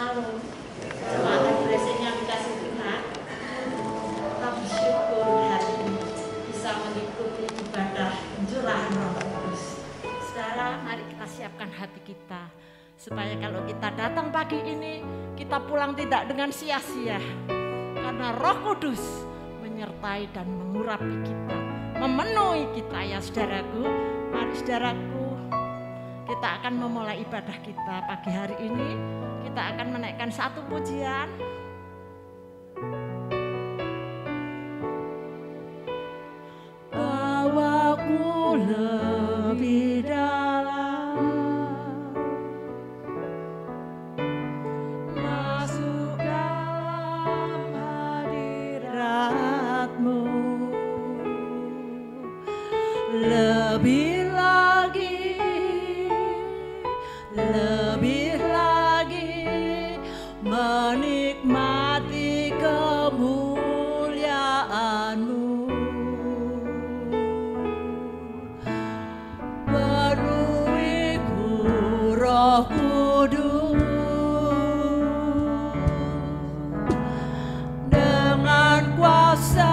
Shalom. Jemaat blessing yang dikasih Tuhan, kita bersyukur hari ini bisa mengikuti ibadah pencurahan Roh Kudus. Saudara, mari kita siapkan hati kita supaya kalau kita datang pagi ini kita pulang tidak dengan sia-sia, karena Roh Kudus menyertai dan mengurapi kita, memenuhi kita ya saudaraku. Mari saudaraku, kita akan memulai ibadah kita pagi hari ini. Kita akan menaikkan satu pujian. Bawaku lebih dalam, masuk dalam hadirat-Mu, lebih lagi, lebih menikmati kemuliaan-Mu, penuhiku Roh Kudus dengan kuasa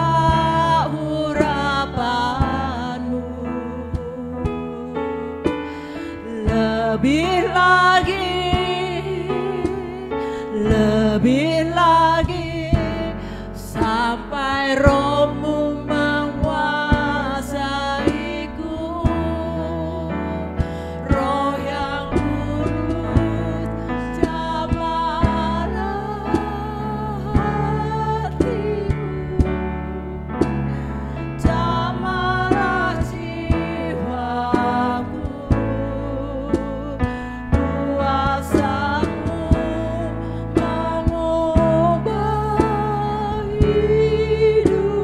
urapan-Mu, lebih lagi, lebih lagi, sampai Roh-Mu menguasaiku, Roh yang kudus, jamahlah hatiku, jamahlah jiwaku, kuasa-Mu mengubah hidup.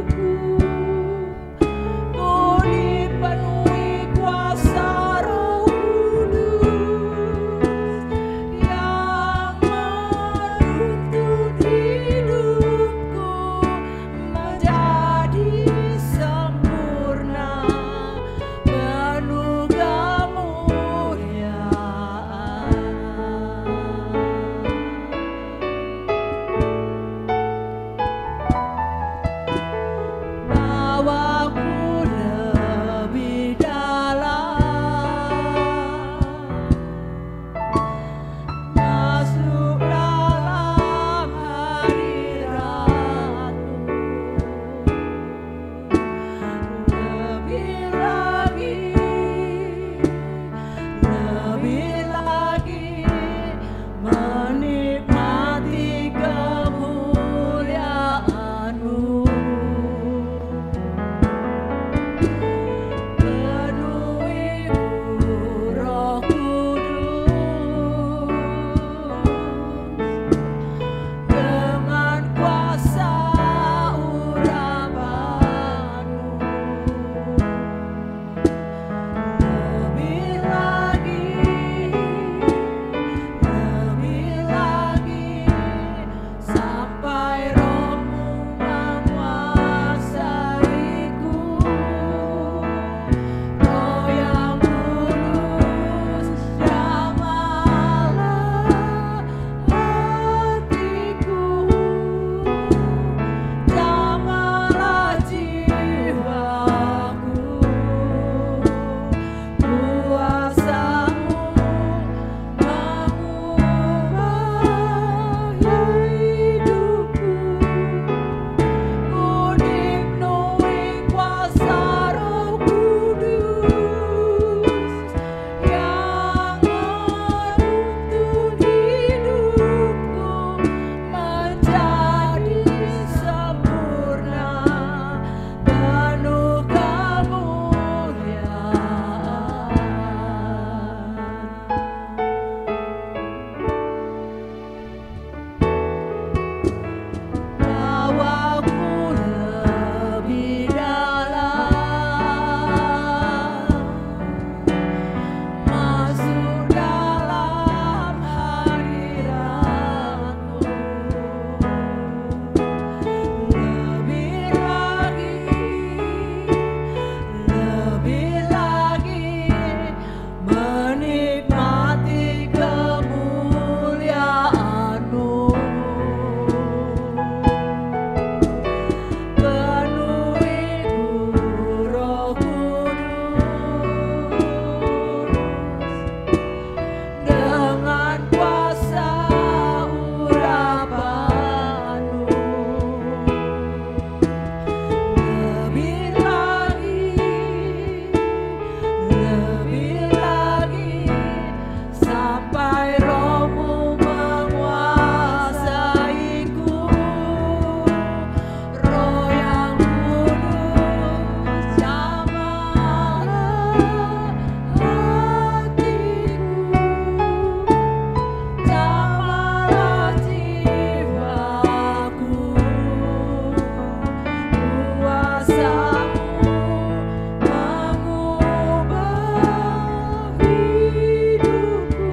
Kuasamu mengubah hidupku.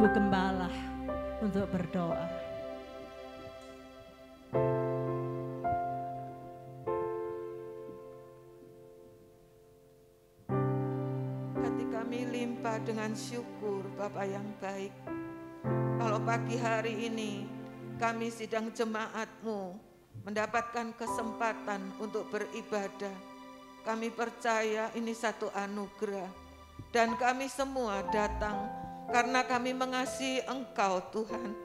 Ibu Gembala untuk berdoa. Hati kami limpah dengan syukur, Bapa yang baik. Kalau pagi hari ini kami sidang jemaat-Mu mendapatkan kesempatan untuk beribadah, kami percaya ini satu anugerah. Dan kami semua datang karena kami mengasihi Engkau Tuhan.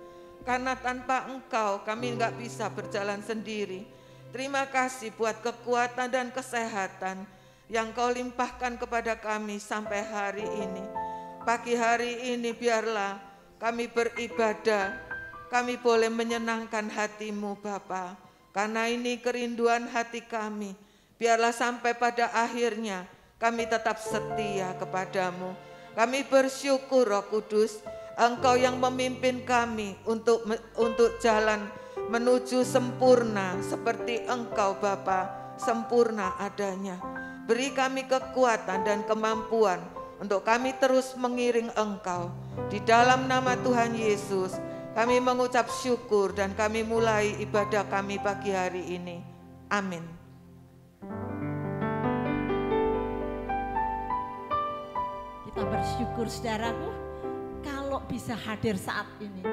Karena tanpa Engkau kami enggak bisa berjalan sendiri. Terima kasih buat kekuatan dan kesehatan yang Kau limpahkan kepada kami sampai hari ini. Pagi hari ini biarlah kami beribadah, kami boleh menyenangkan hati-Mu Bapa. Karena ini kerinduan hati kami. Biarlah sampai pada akhirnya kami tetap setia kepadamu. Kami bersyukur Roh Kudus, Engkau yang memimpin kami untuk jalan menuju sempurna seperti Engkau Bapa, sempurna adanya. Beri kami kekuatan dan kemampuan untuk kami terus mengiring Engkau. Di dalam nama Tuhan Yesus, kami mengucap syukur dan kami mulai ibadah kami pagi hari ini. Amin. Kita bersyukur saudaraku, kalau bisa hadir saat ini,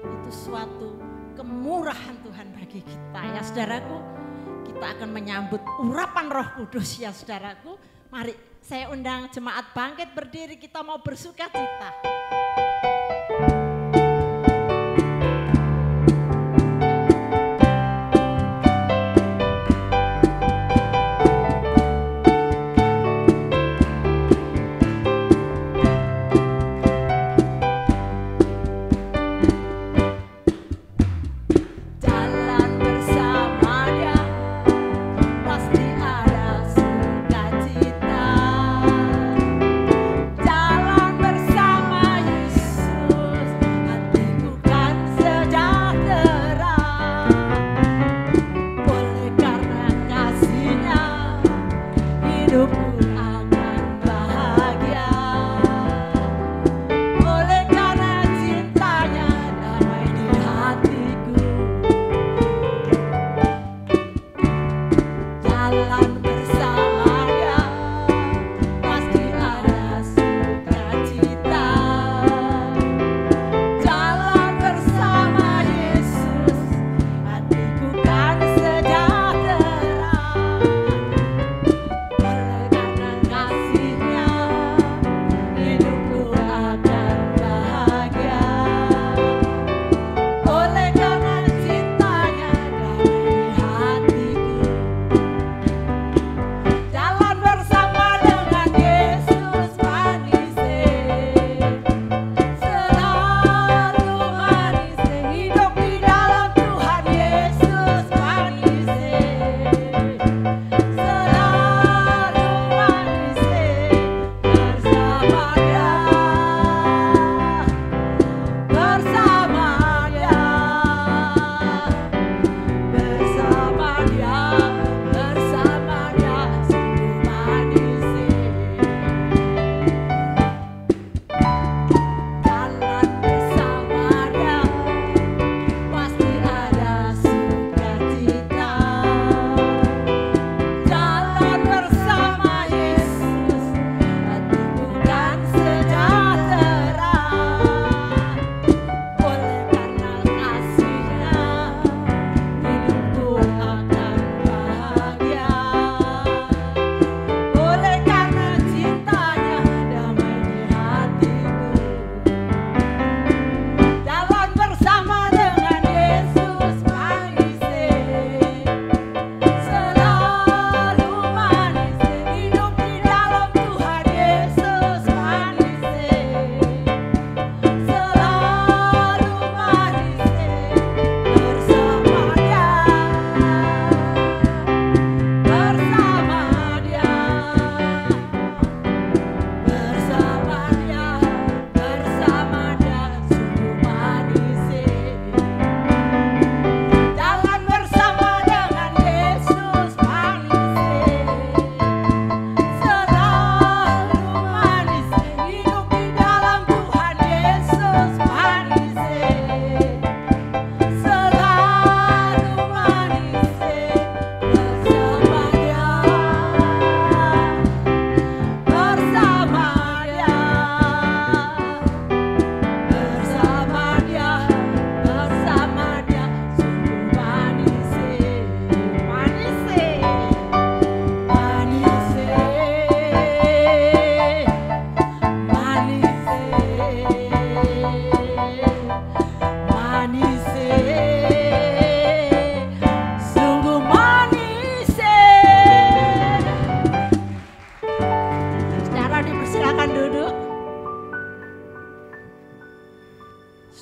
itu suatu kemurahan Tuhan bagi kita ya saudaraku. Kita akan menyambut urapan Roh Kudus ya saudaraku. Mari saya undang jemaat bangkit berdiri, kita mau bersuka cita. Jalan bersama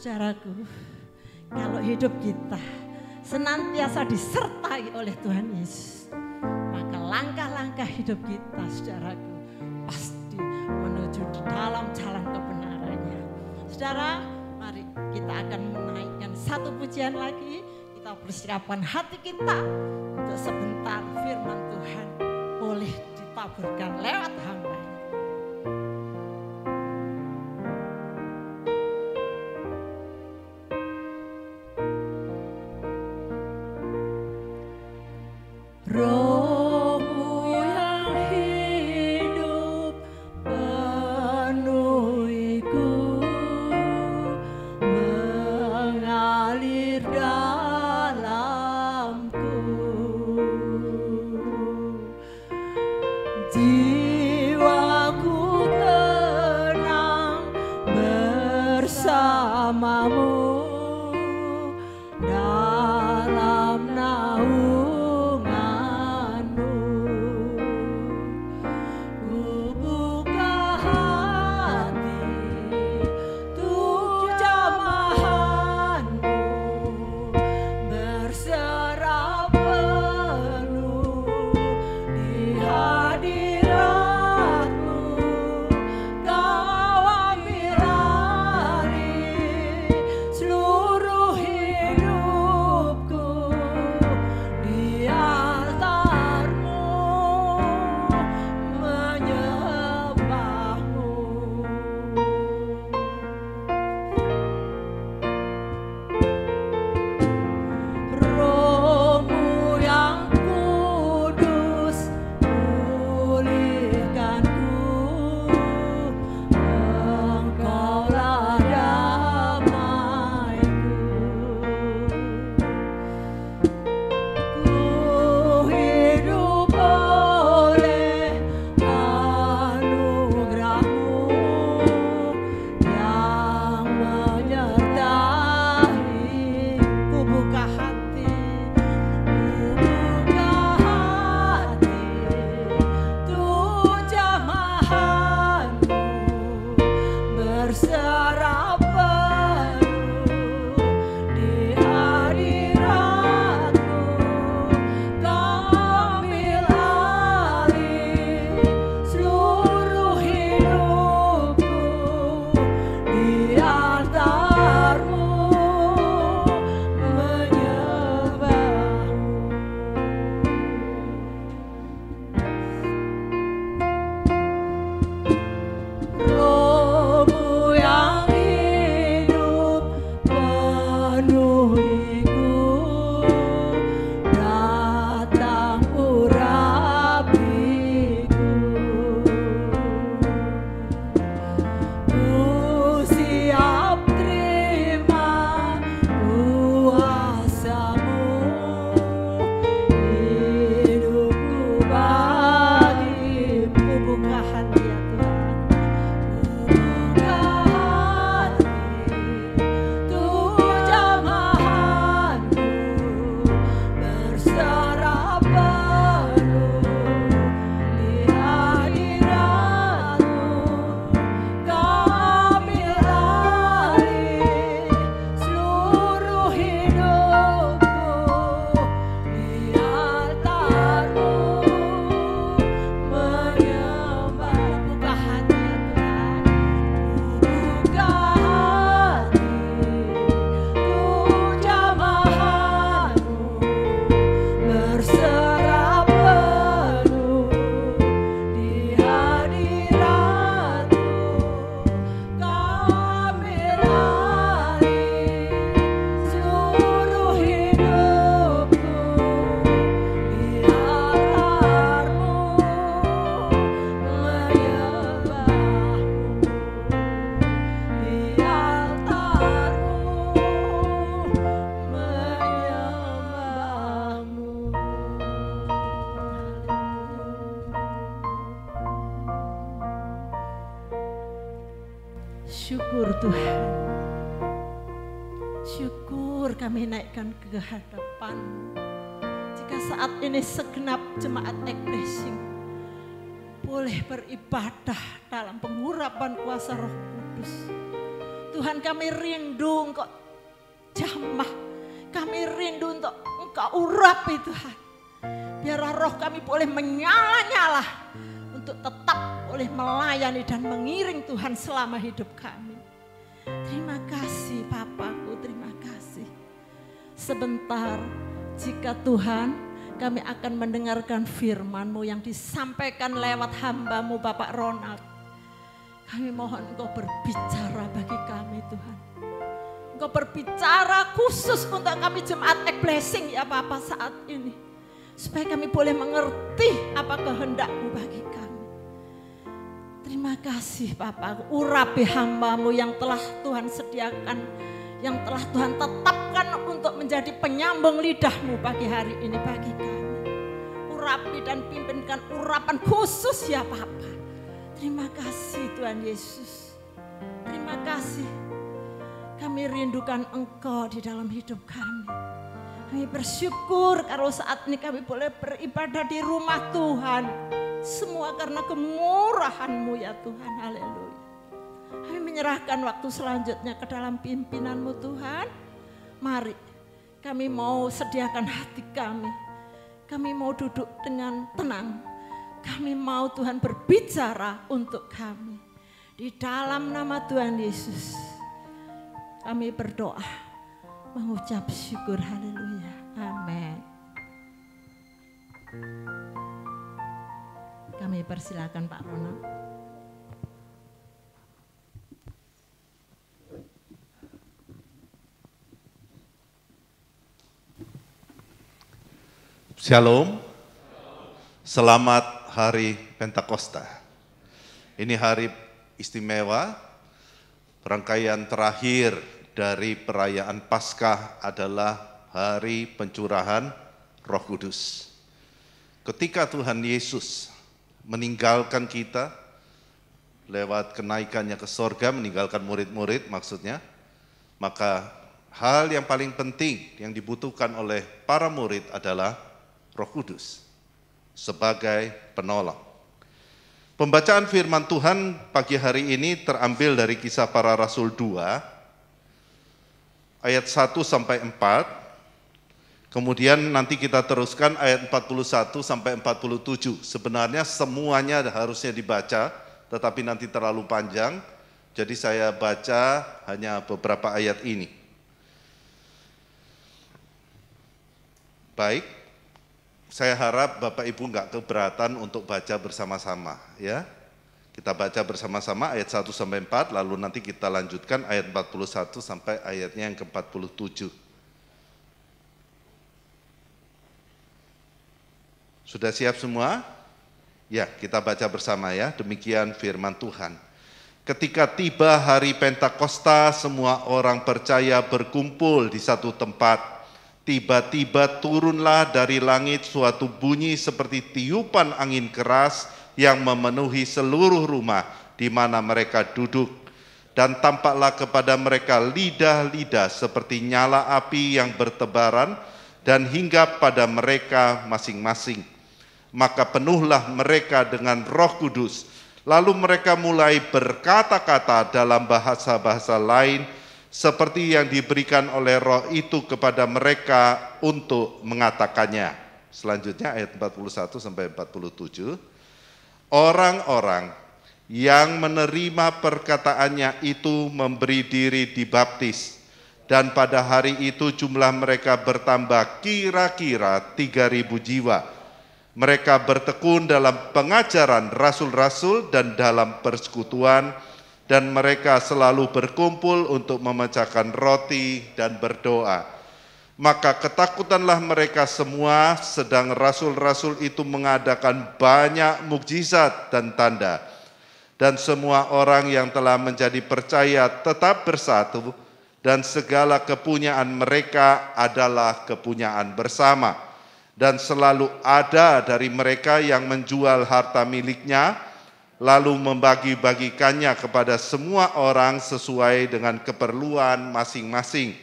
Saudaraku, kalau hidup kita senantiasa disertai oleh Tuhan Yesus, maka langkah-langkah hidup kita, saudaraku, pasti menuju di dalam jalan kebenarannya. Saudara, mari kita akan menaikkan satu pujian lagi. Kita persiapkan hati kita untuk sebentar firman Tuhan boleh ditaburkan lewat hamba. Rohmu yang hidup penuhiku, mengalir dalamku. Jiwaku tenang bersamamu dalam naungan. Syukur Tuhan, syukur kami naikkan ke hadapan-Mu. Jika saat ini segenap jemaat Ekblessing boleh beribadah dalam pengurapan kuasa Roh Kudus, Tuhan kami rindu Engkau jamah. Kami rindu untuk Engkau urapi Tuhan. Biar roh kami boleh menyala-nyala untuk tetap boleh melayani dan mengiring Tuhan selama hidup kami. Terima kasih Bapakku, terima kasih. Sebentar jika Tuhan kami akan mendengarkan firman-Mu yang disampaikan lewat hamba-Mu Bapak Ronald. Kami mohon Engkau berbicara bagi kami Tuhan. Engkau berbicara khusus untuk kami jemaat Blessing ya Bapak saat ini. Supaya kami boleh mengerti apa kehendak-Mu bagi kami. Terima kasih Bapak, urapi hamba-Mu yang telah Tuhan sediakan, yang telah Tuhan tetapkan untuk menjadi penyambung lidah-Mu pagi hari ini bagi kami. Urapi dan pimpinkan urapan khusus ya Bapak. Terima kasih Tuhan Yesus. Terima kasih. Kami rindukan Engkau di dalam hidup kami. Kami bersyukur kalau saat ini kami boleh beribadah di rumah Tuhan. Semua karena kemurahan-Mu ya Tuhan. Haleluya. Kami menyerahkan waktu selanjutnya ke dalam pimpinan-Mu Tuhan. Mari kami mau sediakan hati kami. Kami mau duduk dengan tenang. Kami mau Tuhan berbicara untuk kami. Di dalam nama Tuhan Yesus kami berdoa. Mengucap syukur, haleluya, amin. Kami persilakan Pak Ronald. Shalom, selamat hari Pentakosta. Ini hari istimewa, rangkaian terakhir dari perayaan Paskah adalah hari pencurahan Roh Kudus. Ketika Tuhan Yesus meninggalkan kita lewat kenaikannya ke sorga, meninggalkan murid-murid maksudnya, maka hal yang paling penting yang dibutuhkan oleh para murid adalah Roh Kudus sebagai penolong. Pembacaan firman Tuhan pagi hari ini terambil dari Kisah Para Rasul 2 ayat 1 sampai 4. Kemudian nanti kita teruskan ayat 41 sampai 47. Sebenarnya semuanya harusnya dibaca, tetapi nanti terlalu panjang. Jadi saya baca hanya beberapa ayat ini. Baik, saya harap Bapak Ibu nggak keberatan untuk baca bersama-sama ya. Kita baca bersama-sama ayat 1 sampai 4, lalu nanti kita lanjutkan ayat 41 sampai ayatnya yang ke-47. Sudah siap semua? Ya, kita baca bersama ya. Demikian firman Tuhan. Ketika tiba hari Pentakosta, semua orang percaya berkumpul di satu tempat. Tiba-tiba turunlah dari langit suatu bunyi seperti tiupan angin keras yang memenuhi seluruh rumah di mana mereka duduk. Dan tampaklah kepada mereka lidah-lidah seperti nyala api yang bertebaran dan hinggap pada mereka masing-masing. Maka penuhlah mereka dengan Roh Kudus. Lalu mereka mulai berkata-kata dalam bahasa-bahasa lain seperti yang diberikan oleh Roh itu kepada mereka untuk mengatakannya. Selanjutnya ayat 41 sampai 47. Orang-orang yang menerima perkataannya itu memberi diri dibaptis, dan pada hari itu jumlah mereka bertambah kira-kira 3.000 jiwa. Mereka bertekun dalam pengajaran rasul-rasul dan dalam persekutuan, dan mereka selalu berkumpul untuk memecahkan roti dan berdoa. Maka ketakutanlah mereka semua, sedang rasul-rasul itu mengadakan banyak mukjizat dan tanda. Dan semua orang yang telah menjadi percaya tetap bersatu, dan segala kepunyaan mereka adalah kepunyaan bersama. Dan selalu ada dari mereka yang menjual harta miliknya, lalu membagi-bagikannya kepada semua orang sesuai dengan keperluan masing-masing.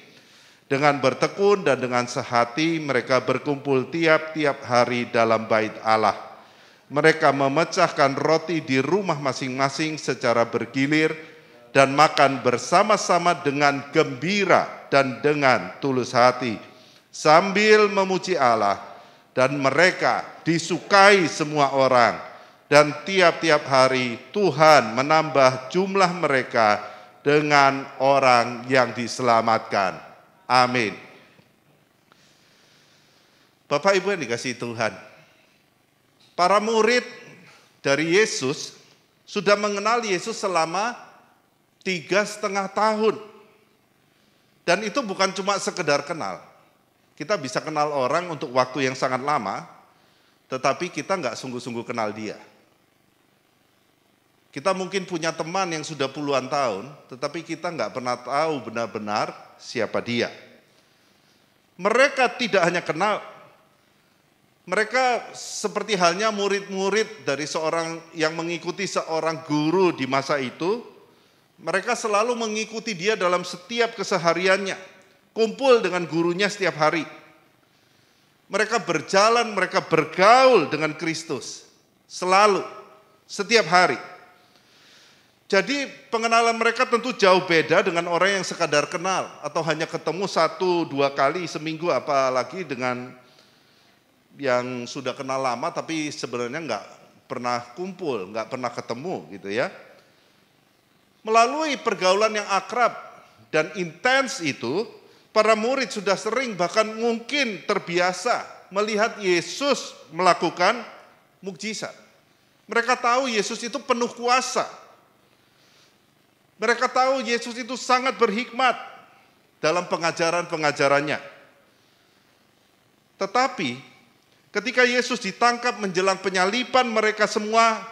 Dengan bertekun dan dengan sehati mereka berkumpul tiap-tiap hari dalam bait Allah. Mereka memecahkan roti di rumah masing-masing secara bergilir dan makan bersama-sama dengan gembira dan dengan tulus hati, sambil memuji Allah, dan mereka disukai semua orang, dan tiap-tiap hari Tuhan menambah jumlah mereka dengan orang yang diselamatkan. Amin. Bapak Ibu yang dikasihi Tuhan, para murid dari Yesus sudah mengenal Yesus selama 3,5 tahun. Dan itu bukan cuma sekedar kenal. Kita bisa kenal orang untuk waktu yang sangat lama, tetapi kita nggak sungguh-sungguh kenal dia. Kita mungkin punya teman yang sudah puluhan tahun, tetapi kita nggak pernah tahu benar-benar siapa dia. Mereka tidak hanya kenal, mereka seperti halnya murid-murid dari seorang yang mengikuti seorang guru di masa itu. Mereka selalu mengikuti dia dalam setiap kesehariannya, kumpul dengan gurunya setiap hari. Mereka berjalan, mereka bergaul dengan Kristus, selalu, setiap hari. Jadi pengenalan mereka tentu jauh beda dengan orang yang sekadar kenal, atau hanya ketemu 1-2 kali seminggu, apalagi dengan yang sudah kenal lama tapi sebenarnya nggak pernah kumpul, nggak pernah ketemu gitu ya. Melalui pergaulan yang akrab dan intens itu, para murid sudah sering bahkan mungkin terbiasa melihat Yesus melakukan mukjizat. Mereka tahu Yesus itu penuh kuasa. Mereka tahu Yesus itu sangat berhikmat dalam pengajaran-pengajarannya. Tetapi ketika Yesus ditangkap menjelang penyaliban, mereka semua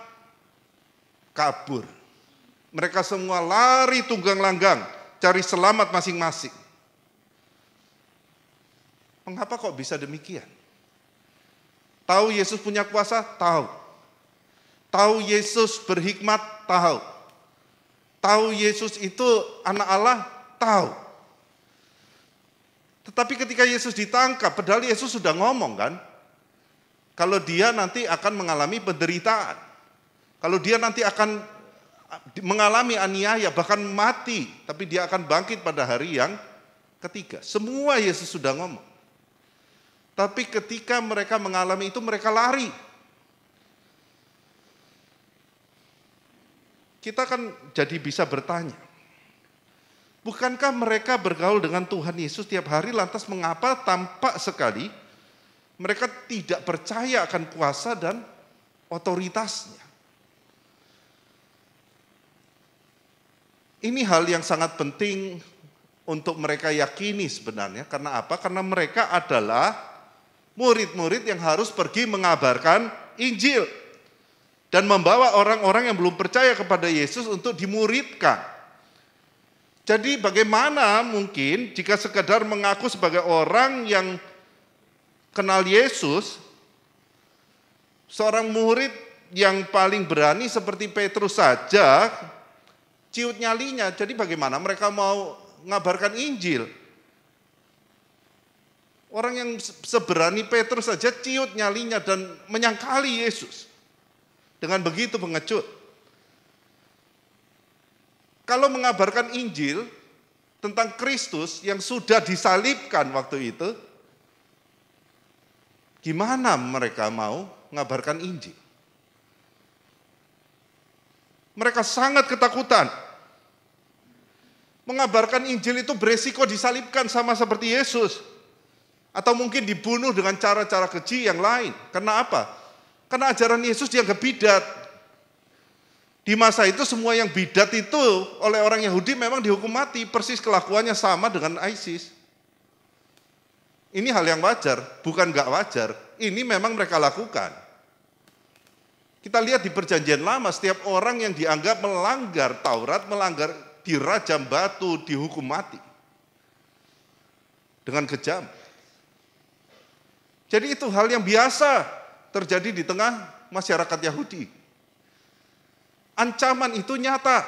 kabur. Mereka semua lari tunggang langgang, cari selamat masing-masing. Mengapa kok bisa demikian? Tahu Yesus punya kuasa? Tahu. Tahu Yesus berhikmat? Tahu. Tahu Yesus itu anak Allah? Tahu. Tetapi ketika Yesus ditangkap, padahal Yesus sudah ngomong kan, kalau dia nanti akan mengalami penderitaan, kalau dia nanti akan mengalami aniaya, bahkan mati, tapi dia akan bangkit pada hari yang ketiga. Semua Yesus sudah ngomong. Tapi ketika mereka mengalami itu, mereka lari. Kita kan jadi bisa bertanya, bukankah mereka bergaul dengan Tuhan Yesus tiap hari, lantas mengapa tampak sekali mereka tidak percaya akan kuasa dan otoritasnya? Ini hal yang sangat penting untuk mereka yakini sebenarnya. Karena apa? Karena mereka adalah murid-murid yang harus pergi mengabarkan Injil dan membawa orang-orang yang belum percaya kepada Yesus untuk dimuridkan. Jadi bagaimana mungkin jika sekadar mengaku sebagai orang yang kenal Yesus, seorang murid yang paling berani seperti Petrus saja ciut nyalinya, jadi bagaimana mereka mau ngabarkan Injil? Orang yang seberani Petrus saja ciut nyalinya dan menyangkali Yesus. Dengan begitu pengecut. Kalau mengabarkan Injil tentang Kristus yang sudah disalibkan waktu itu, gimana mereka mau mengabarkan Injil? Mereka sangat ketakutan. Mengabarkan Injil itu beresiko disalibkan sama seperti Yesus. Atau mungkin dibunuh dengan cara-cara keji yang lain. Karena apa? Karena ajaran Yesus dianggap bidat. Di masa itu semua yang bidat itu oleh orang Yahudi memang dihukum mati. Persis kelakuannya sama dengan ISIS. Ini hal yang wajar, bukan gak wajar. Ini memang mereka lakukan. Kita lihat di Perjanjian Lama, setiap orang yang dianggap melanggar Taurat, melanggar, dirajam batu, dihukum mati. Dengan kejam. Jadi itu hal yang biasa terjadi di tengah masyarakat Yahudi. Ancaman itu nyata.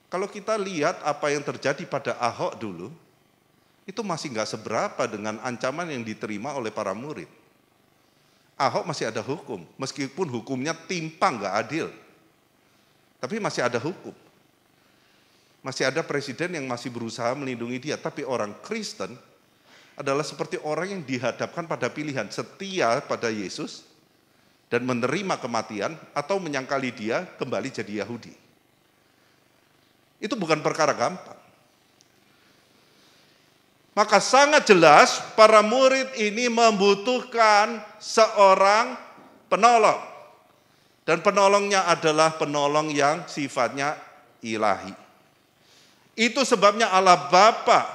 Kalau kita lihat apa yang terjadi pada Ahok dulu, itu masih nggak seberapa dengan ancaman yang diterima oleh para murid. Ahok masih ada hukum, meskipun hukumnya timpang, nggak adil. Tapi masih ada hukum. Masih ada presiden yang masih berusaha melindungi dia. Tapi orang Kristen adalah seperti orang yang dihadapkan pada pilihan setia pada Yesus dan menerima kematian atau menyangkali dia kembali jadi Yahudi. Itu bukan perkara gampang. Maka sangat jelas para murid ini membutuhkan seorang penolong. Dan penolongnya adalah penolong yang sifatnya ilahi. Itu sebabnya Allah Bapa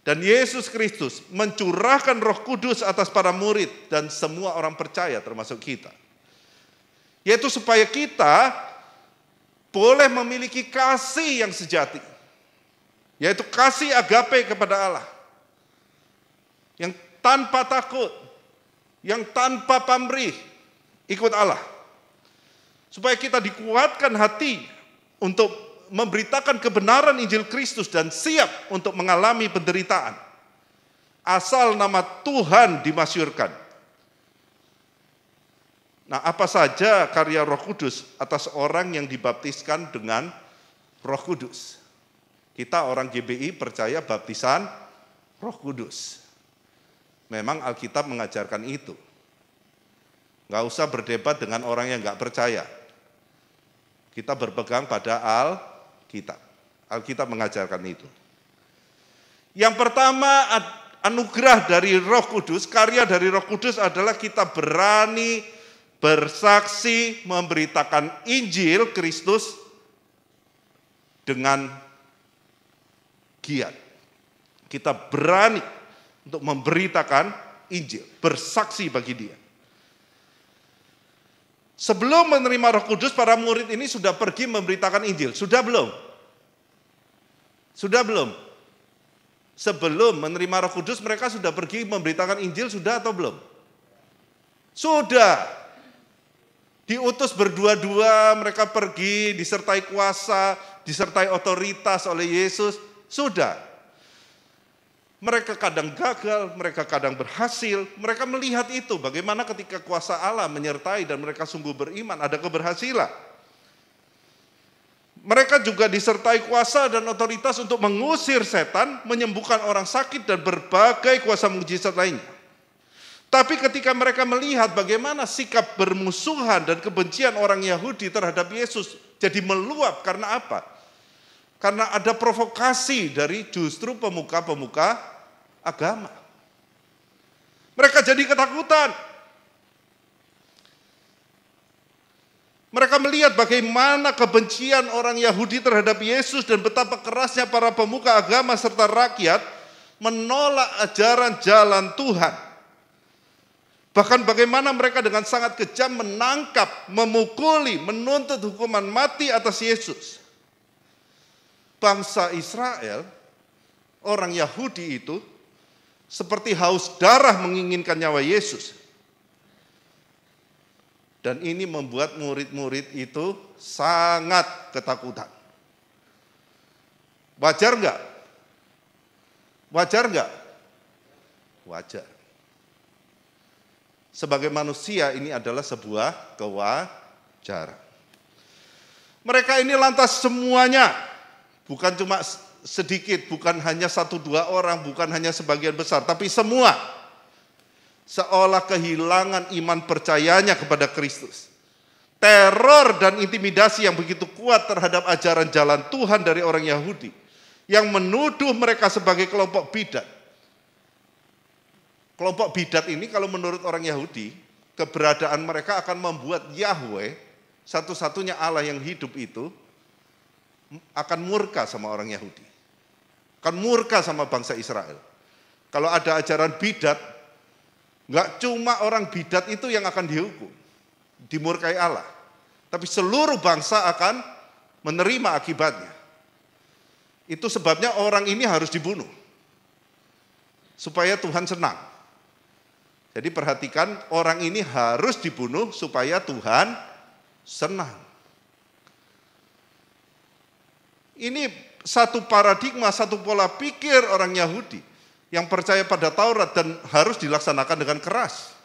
dan Yesus Kristus mencurahkan Roh Kudus atas para murid dan semua orang percaya termasuk kita. Yaitu supaya kita boleh memiliki kasih yang sejati. Yaitu kasih agape kepada Allah. Yang tanpa takut, yang tanpa pamrih, ikut Allah. Supaya kita dikuatkan hati untuk memberitakan kebenaran Injil Kristus dan siap untuk mengalami penderitaan. Asal nama Tuhan dimasyhurkan. Nah, apa saja karya Roh Kudus atas orang yang dibaptiskan dengan Roh Kudus? Kita orang GBI percaya baptisan Roh Kudus. Memang Alkitab mengajarkan itu. Nggak usah berdebat dengan orang yang nggak percaya. Kita berpegang pada Alkitab. Alkitab mengajarkan itu. Yang pertama, anugerah dari Roh Kudus, karya dari Roh Kudus adalah kita berani bersaksi memberitakan Injil Kristus dengan giat. Kita berani untuk memberitakan Injil, bersaksi bagi dia. Sebelum menerima Roh Kudus, para murid ini sudah pergi memberitakan Injil. Sudah belum? Sudah belum? Sebelum menerima Roh Kudus, mereka sudah pergi memberitakan Injil, sudah atau belum? Sudah. Diutus berdua-dua, mereka pergi, disertai kuasa, disertai otoritas oleh Yesus. Sudah. Mereka kadang gagal, mereka kadang berhasil. Mereka melihat itu, bagaimana ketika kuasa Allah menyertai dan mereka sungguh beriman, ada keberhasilan. Mereka juga disertai kuasa dan otoritas untuk mengusir setan, menyembuhkan orang sakit dan berbagai kuasa mukjizat lainnya. Tapi ketika mereka melihat bagaimana sikap bermusuhan dan kebencian orang Yahudi terhadap Yesus jadi meluap, karena apa? Karena ada provokasi dari justru pemuka-pemuka agama. Mereka jadi ketakutan. Mereka melihat bagaimana kebencian orang Yahudi terhadap Yesus dan betapa kerasnya para pemuka agama serta rakyat menolak ajaran jalan Tuhan. Bahkan bagaimana mereka dengan sangat kejam menangkap, memukuli, menuntut hukuman mati atas Yesus. Bangsa Israel, orang Yahudi itu, seperti haus darah menginginkan nyawa Yesus. Dan ini membuat murid-murid itu sangat ketakutan. Wajar enggak? Wajar enggak? Wajar. Sebagai manusia ini adalah sebuah kewajaran. Mereka ini lantas semuanya, bukan cuma sedikit, bukan hanya 1-2 orang, bukan hanya sebagian besar, tapi semua seolah kehilangan iman percayanya kepada Kristus. Teror dan intimidasi yang begitu kuat terhadap ajaran jalan Tuhan dari orang Yahudi yang menuduh mereka sebagai kelompok bidat. Kelompok bidat ini kalau menurut orang Yahudi, keberadaan mereka akan membuat Yahweh, satu-satunya Allah yang hidup itu, akan murka sama orang Yahudi. Akan murka sama bangsa Israel. Kalau ada ajaran bidat, nggak cuma orang bidat itu yang akan dihukum, dimurkai Allah. Tapi seluruh bangsa akan menerima akibatnya. Itu sebabnya orang ini harus dibunuh. Supaya Tuhan senang. Jadi perhatikan, orang ini harus dibunuh supaya Tuhan senang. Ini satu paradigma, satu pola pikir orang Yahudi yang percaya pada Taurat dan harus dilaksanakan dengan keras.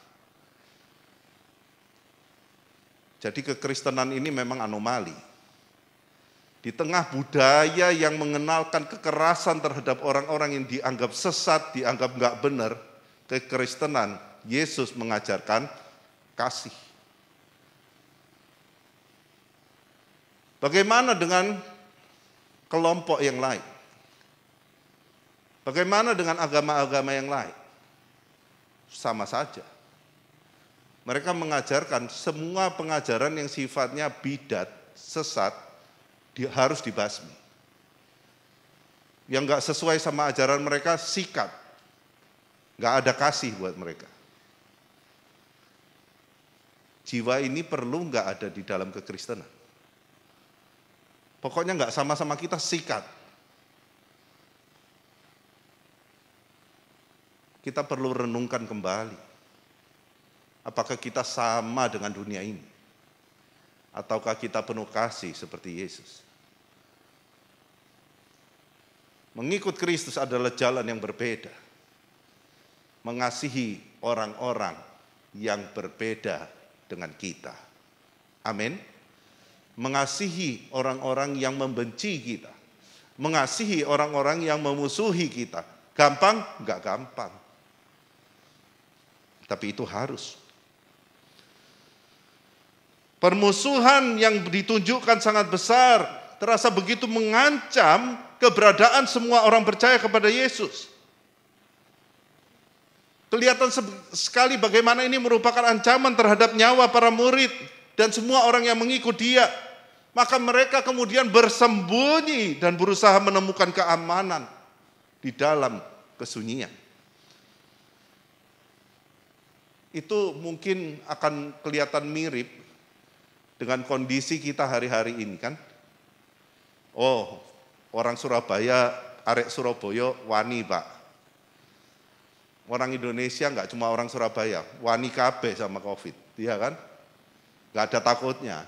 Jadi kekristenan ini memang anomali. Di tengah budaya yang mengenalkan kekerasan terhadap orang-orang yang dianggap sesat, dianggap nggak benar, kekristenan, Yesus mengajarkan kasih. Bagaimana dengan kelompok yang lain? Bagaimana dengan agama-agama yang lain? Sama saja. Mereka mengajarkan semua pengajaran yang sifatnya bidat, sesat, harus dibasmi. Yang nggak sesuai sama ajaran mereka, sikat. Nggak ada kasih buat mereka. Jiwa ini perlu nggak ada di dalam kekristenan. Pokoknya nggak sama-sama kita sikat. Kita perlu renungkan kembali. Apakah kita sama dengan dunia ini? Ataukah kita penuh kasih seperti Yesus? Mengikut Kristus adalah jalan yang berbeda. Mengasihi orang-orang yang berbeda dengan kita. Amin. Mengasihi orang-orang yang membenci kita. Mengasihi orang-orang yang memusuhi kita. Gampang? Enggak gampang. Tapi itu harus. Permusuhan yang ditunjukkan sangat besar, terasa begitu mengancam keberadaan semua orang percaya kepada Yesus. Kelihatan sekali bagaimana ini merupakan ancaman terhadap nyawa para murid dan semua orang yang mengikut dia. Maka mereka kemudian bersembunyi dan berusaha menemukan keamanan di dalam kesunyian. Itu mungkin akan kelihatan mirip dengan kondisi kita hari-hari ini kan. Oh, orang Surabaya, arek Surabaya wani Pak. Orang Indonesia enggak cuma orang Surabaya, wani kabeh sama COVID, iya kan? Enggak ada takutnya.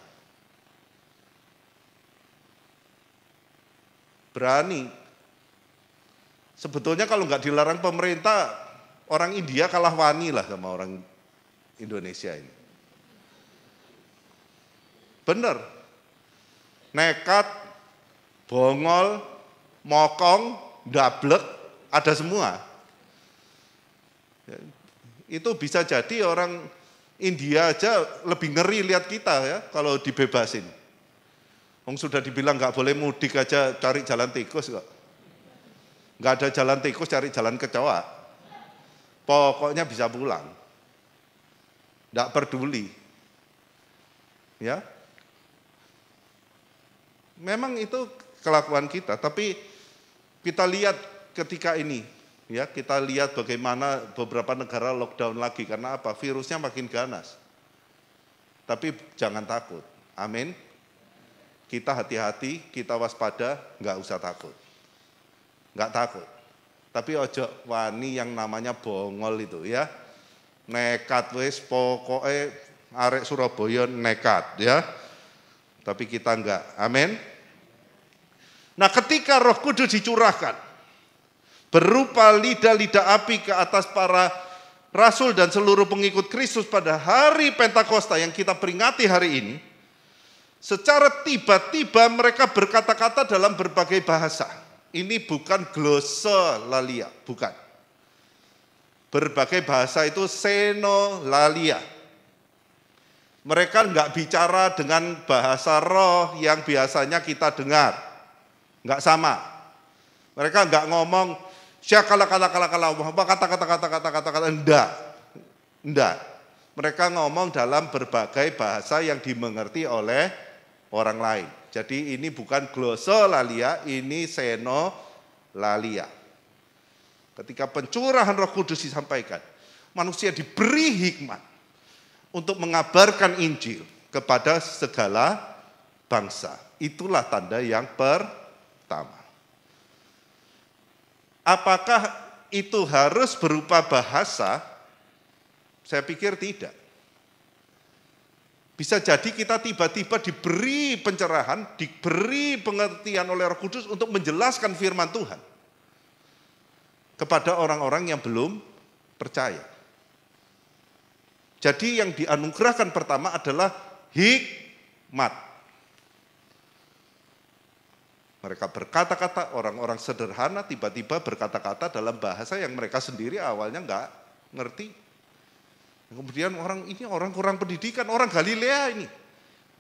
Berani. Sebetulnya kalau enggak dilarang pemerintah, orang India kalah wani lah sama orang Indonesia ini. Bener. Nekat, bongol, mokong, dablek, ada semua. Itu bisa jadi orang India aja lebih ngeri lihat kita ya kalau dibebasin. Wong sudah dibilang nggak boleh mudik aja cari jalan tikus kok. Nggak ada jalan tikus cari jalan kecoa. Pokoknya bisa pulang. Nggak peduli. Ya. Memang itu kelakuan kita, tapi kita lihat ketika ini, ya kita lihat bagaimana beberapa negara lockdown lagi, karena apa? Virusnya makin ganas. Tapi jangan takut, amin. Kita hati-hati, kita waspada, nggak usah takut. Nggak takut. Tapi ojo wani yang namanya bongol itu ya. Nekat wis, pokoknya arek Surabaya nekat ya. Tapi kita enggak, amin. Nah ketika Roh Kudus dicurahkan, berupa lidah-lidah api ke atas para rasul dan seluruh pengikut Kristus pada hari Pentakosta yang kita peringati hari ini, secara tiba-tiba mereka berkata-kata dalam berbagai bahasa. Ini bukan glosolalia, bukan. Berbagai bahasa itu senolalia. Mereka enggak bicara dengan bahasa roh yang biasanya kita dengar. Enggak sama. Mereka enggak ngomong kata-kata, enggak. Mereka ngomong dalam berbagai bahasa yang dimengerti oleh orang lain. Jadi ini bukan glosolalia, ini senolalia. Ketika pencurahan Roh Kudus disampaikan, manusia diberi hikmat untuk mengabarkan Injil kepada segala bangsa. Itulah tanda yang pertama. Apakah itu harus berupa bahasa? Saya pikir tidak. Bisa jadi kita tiba-tiba diberi pencerahan, diberi pengertian oleh Roh Kudus untuk menjelaskan firman Tuhan kepada orang-orang yang belum percaya. Jadi yang dianugerahkan pertama adalah hikmat. Mereka berkata-kata, orang-orang sederhana tiba-tiba berkata-kata dalam bahasa yang mereka sendiri awalnya nggak ngerti. Kemudian orang kurang pendidikan, orang Galilea ini.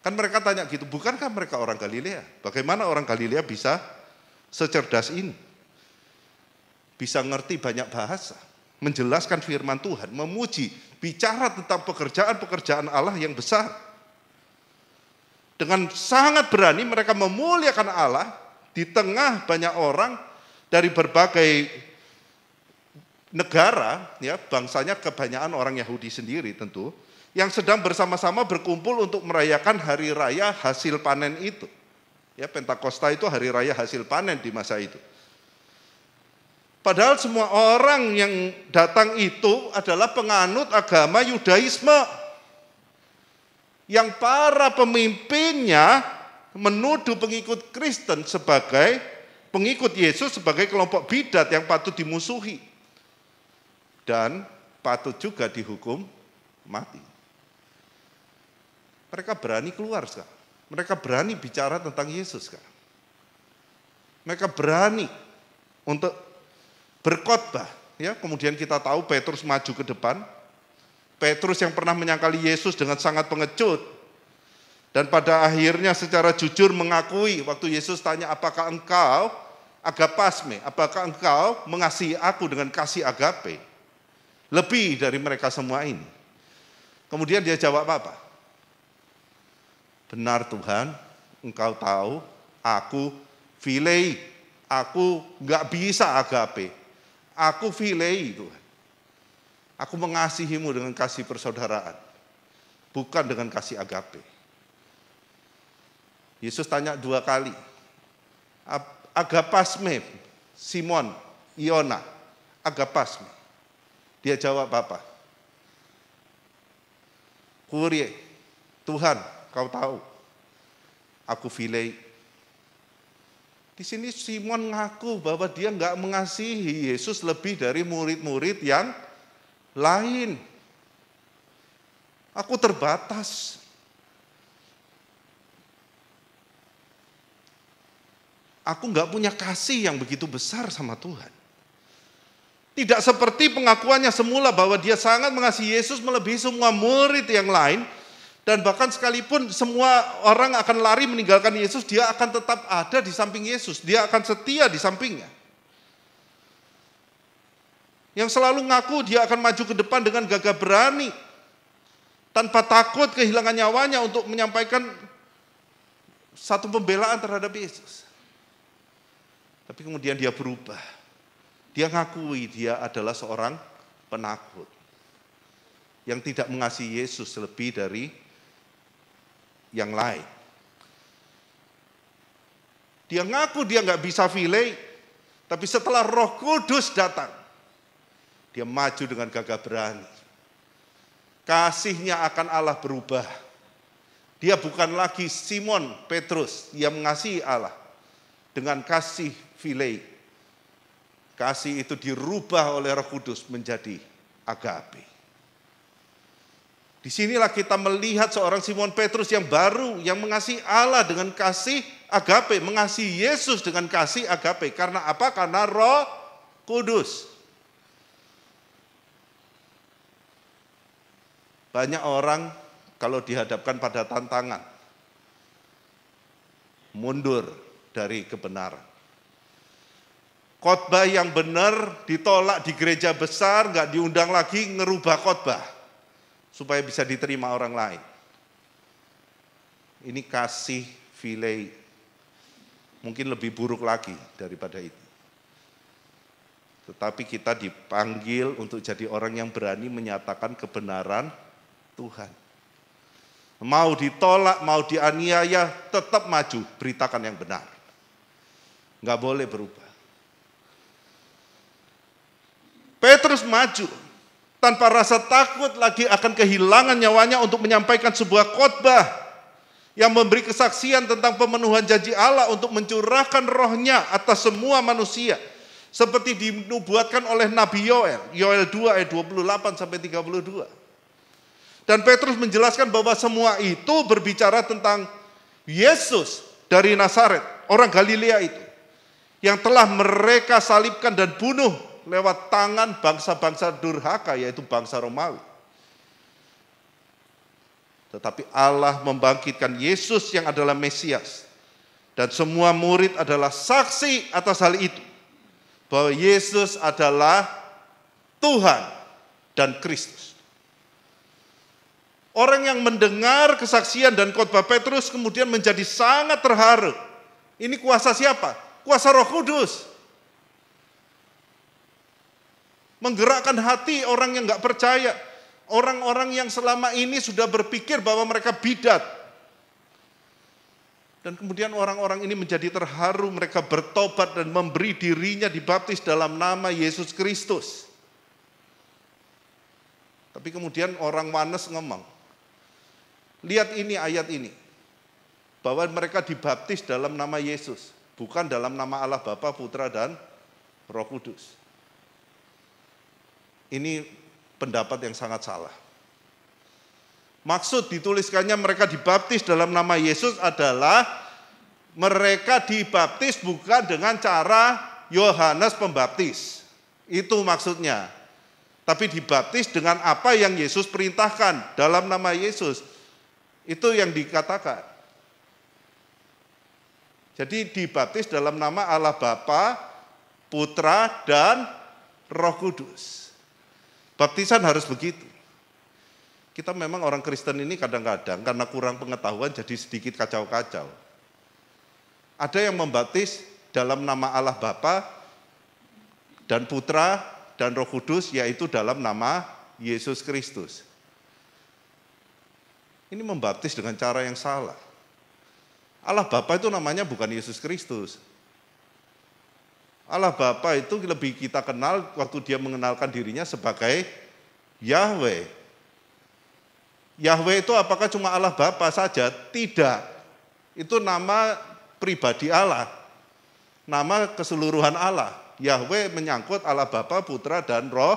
Kan mereka tanya gitu, bukankah mereka orang Galilea? Bagaimana orang Galilea bisa secerdas ini? Bisa ngerti banyak bahasa, menjelaskan firman Tuhan, memuji, bicara tentang pekerjaan-pekerjaan Allah yang besar. Dengan sangat berani mereka memuliakan Allah di tengah banyak orang dari berbagai negara, ya, bangsanya kebanyakan orang Yahudi sendiri tentu, yang sedang bersama-sama berkumpul untuk merayakan hari raya hasil panen itu. Ya, Pentakosta itu hari raya hasil panen di masa itu. Padahal semua orang yang datang itu adalah penganut agama Yudaisme, yang para pemimpinnya menuduh pengikut Kristen sebagai pengikut Yesus sebagai kelompok bidat yang patut dimusuhi dan patut juga dihukum mati. Mereka berani keluar sekarang. Mereka berani bicara tentang Yesus sekarang. Mereka berani untuk berkhotbah. Ya, kemudian kita tahu Petrus maju ke depan. Petrus yang pernah menyangkali Yesus dengan sangat pengecut. Dan pada akhirnya secara jujur mengakui waktu Yesus tanya, apakah engkau agapasme, apakah engkau mengasihi aku dengan kasih agape? Lebih dari mereka semua ini. Kemudian dia jawab apa? Benar Tuhan, engkau tahu aku filei, aku nggak bisa agape. Aku filei Tuhan. Aku mengasihimu dengan kasih persaudaraan, bukan dengan kasih agape. Yesus tanya 2 kali, agapasme, Simon, Iona, agapasme. Dia jawab apa? Kurie, Tuhan, kau tahu, aku filei. Di sini Simon ngaku bahwa dia nggak mengasihi Yesus lebih dari murid-murid yang lain. Aku terbatas. Aku nggak punya kasih yang begitu besar sama Tuhan. Tidak seperti pengakuannya semula bahwa dia sangat mengasihi Yesus melebihi semua murid yang lain. Dan bahkan sekalipun semua orang akan lari meninggalkan Yesus, dia akan tetap ada di samping Yesus. Dia akan setia di sampingnya. Yang selalu ngaku dia akan maju ke depan dengan gagah berani. Tanpa takut kehilangan nyawanya untuk menyampaikan satu pembelaan terhadap Yesus. Tapi kemudian dia berubah. Dia ngakui dia adalah seorang penakut. Yang tidak mengasihi Yesus lebih dari yang lain. Dia ngaku dia nggak bisa filei, tapi setelah Roh Kudus datang, dia maju dengan gagah berani. Kasihnya akan Allah berubah. Dia bukan lagi Simon Petrus yang mengasihi Allah dengan kasih filei. Kasih itu dirubah oleh Roh Kudus menjadi agape. Disinilah kita melihat seorang Simon Petrus yang baru, yang mengasihi Allah dengan kasih agape, mengasihi Yesus dengan kasih agape. Karena apa? Karena Roh Kudus. Banyak orang kalau dihadapkan pada tantangan, mundur dari kebenaran. Khotbah yang benar ditolak di gereja besar, nggak diundang lagi, ngerubah khotbah supaya bisa diterima orang lain. Ini kasih filei. Mungkin lebih buruk lagi daripada itu. Tetapi kita dipanggil untuk jadi orang yang berani menyatakan kebenaran Tuhan. Mau ditolak, mau dianiaya, tetap maju, beritakan yang benar. Nggak boleh berubah. Petrus maju tanpa rasa takut lagi akan kehilangan nyawanya untuk menyampaikan sebuah khotbah yang memberi kesaksian tentang pemenuhan janji Allah untuk mencurahkan rohnya atas semua manusia. Seperti dinubuatkan oleh Nabi Yoel. Yoel 2 ayat 28 sampai 32. Dan Petrus menjelaskan bahwa semua itu berbicara tentang Yesus dari Nazaret, orang Galilea itu, yang telah mereka salibkan dan bunuh lewat tangan bangsa-bangsa durhaka, yaitu bangsa Romawi. Tetapi Allah membangkitkan Yesus yang adalah Mesias. Dan semua murid adalah saksi atas hal itu. Bahwa Yesus adalah Tuhan dan Kristus. Orang yang mendengar kesaksian dan khotbah Petrus kemudian menjadi sangat terharu. Ini kuasa siapa? Kuasa Roh Kudus. Menggerakkan hati orang yang nggak percaya. Orang-orang yang selama ini sudah berpikir bahwa mereka bidat. Dan kemudian orang-orang ini menjadi terharu, mereka bertobat dan memberi dirinya dibaptis dalam nama Yesus Kristus. Tapi kemudian orang wanes ngomong, lihat ini ayat ini, bahwa mereka dibaptis dalam nama Yesus, bukan dalam nama Allah Bapa, Putra, dan Roh Kudus. Ini pendapat yang sangat salah. Maksud dituliskannya mereka dibaptis dalam nama Yesus adalah mereka dibaptis bukan dengan cara Yohanes Pembaptis. Itu maksudnya. Tapi dibaptis dengan apa yang Yesus perintahkan dalam nama Yesus. Itu yang dikatakan. Jadi dibaptis dalam nama Allah Bapa, Putra, dan Roh Kudus. Baptisan harus begitu. Kita memang orang Kristen ini kadang-kadang karena kurang pengetahuan jadi sedikit kacau-kacau. Ada yang membaptis dalam nama Allah Bapa dan Putra dan Roh Kudus, yaitu dalam nama Yesus Kristus. Ini membaptis dengan cara yang salah. Allah Bapa itu namanya bukan Yesus Kristus. Allah Bapa itu lebih kita kenal waktu dia mengenalkan dirinya sebagai Yahweh. Yahweh itu apakah cuma Allah Bapa saja? Tidak. Itu nama pribadi Allah. Nama keseluruhan Allah. Yahweh menyangkut Allah Bapa, Putra, dan Roh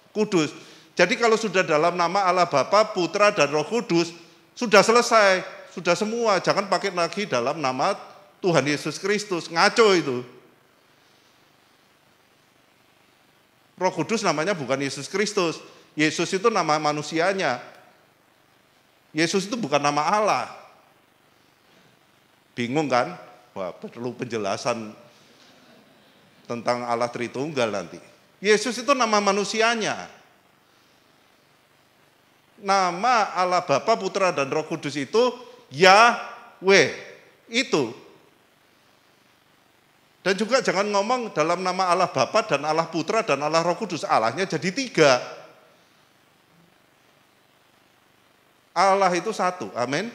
Kudus. Jadi kalau sudah dalam nama Allah Bapa, Putra, dan Roh Kudus, sudah selesai, sudah semua. Jangan pakai lagi dalam nama Tuhan Yesus Kristus. Ngaco itu. Roh Kudus namanya bukan Yesus Kristus. Yesus itu nama manusianya. Yesus itu bukan nama Allah. Bingung kan? Wah, perlu penjelasan tentang Allah Tritunggal nanti. Yesus itu nama manusianya. Nama Allah Bapa, Putra, dan Roh Kudus itu Yahweh. Itu. Dan juga jangan ngomong dalam nama Allah Bapa dan Allah Putra dan Allah Roh Kudus. Allahnya jadi 3. Allah itu satu, amin.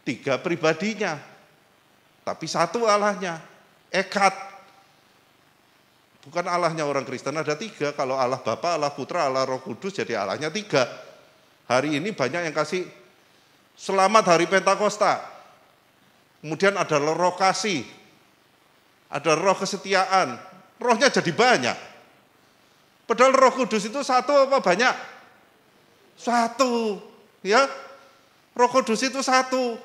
3 pribadinya, tapi satu Allahnya, ekat. Bukan Allahnya orang Kristen ada 3, kalau Allah Bapa, Allah Putra, Allah Roh Kudus jadi Allahnya 3. Hari ini banyak yang kasih selamat hari Pentakosta. Kemudian ada roh kasih, ada roh kesetiaan, rohnya jadi banyak. Padahal Roh Kudus itu satu apa banyak? Satu. Ya, Roh Kudus itu satu.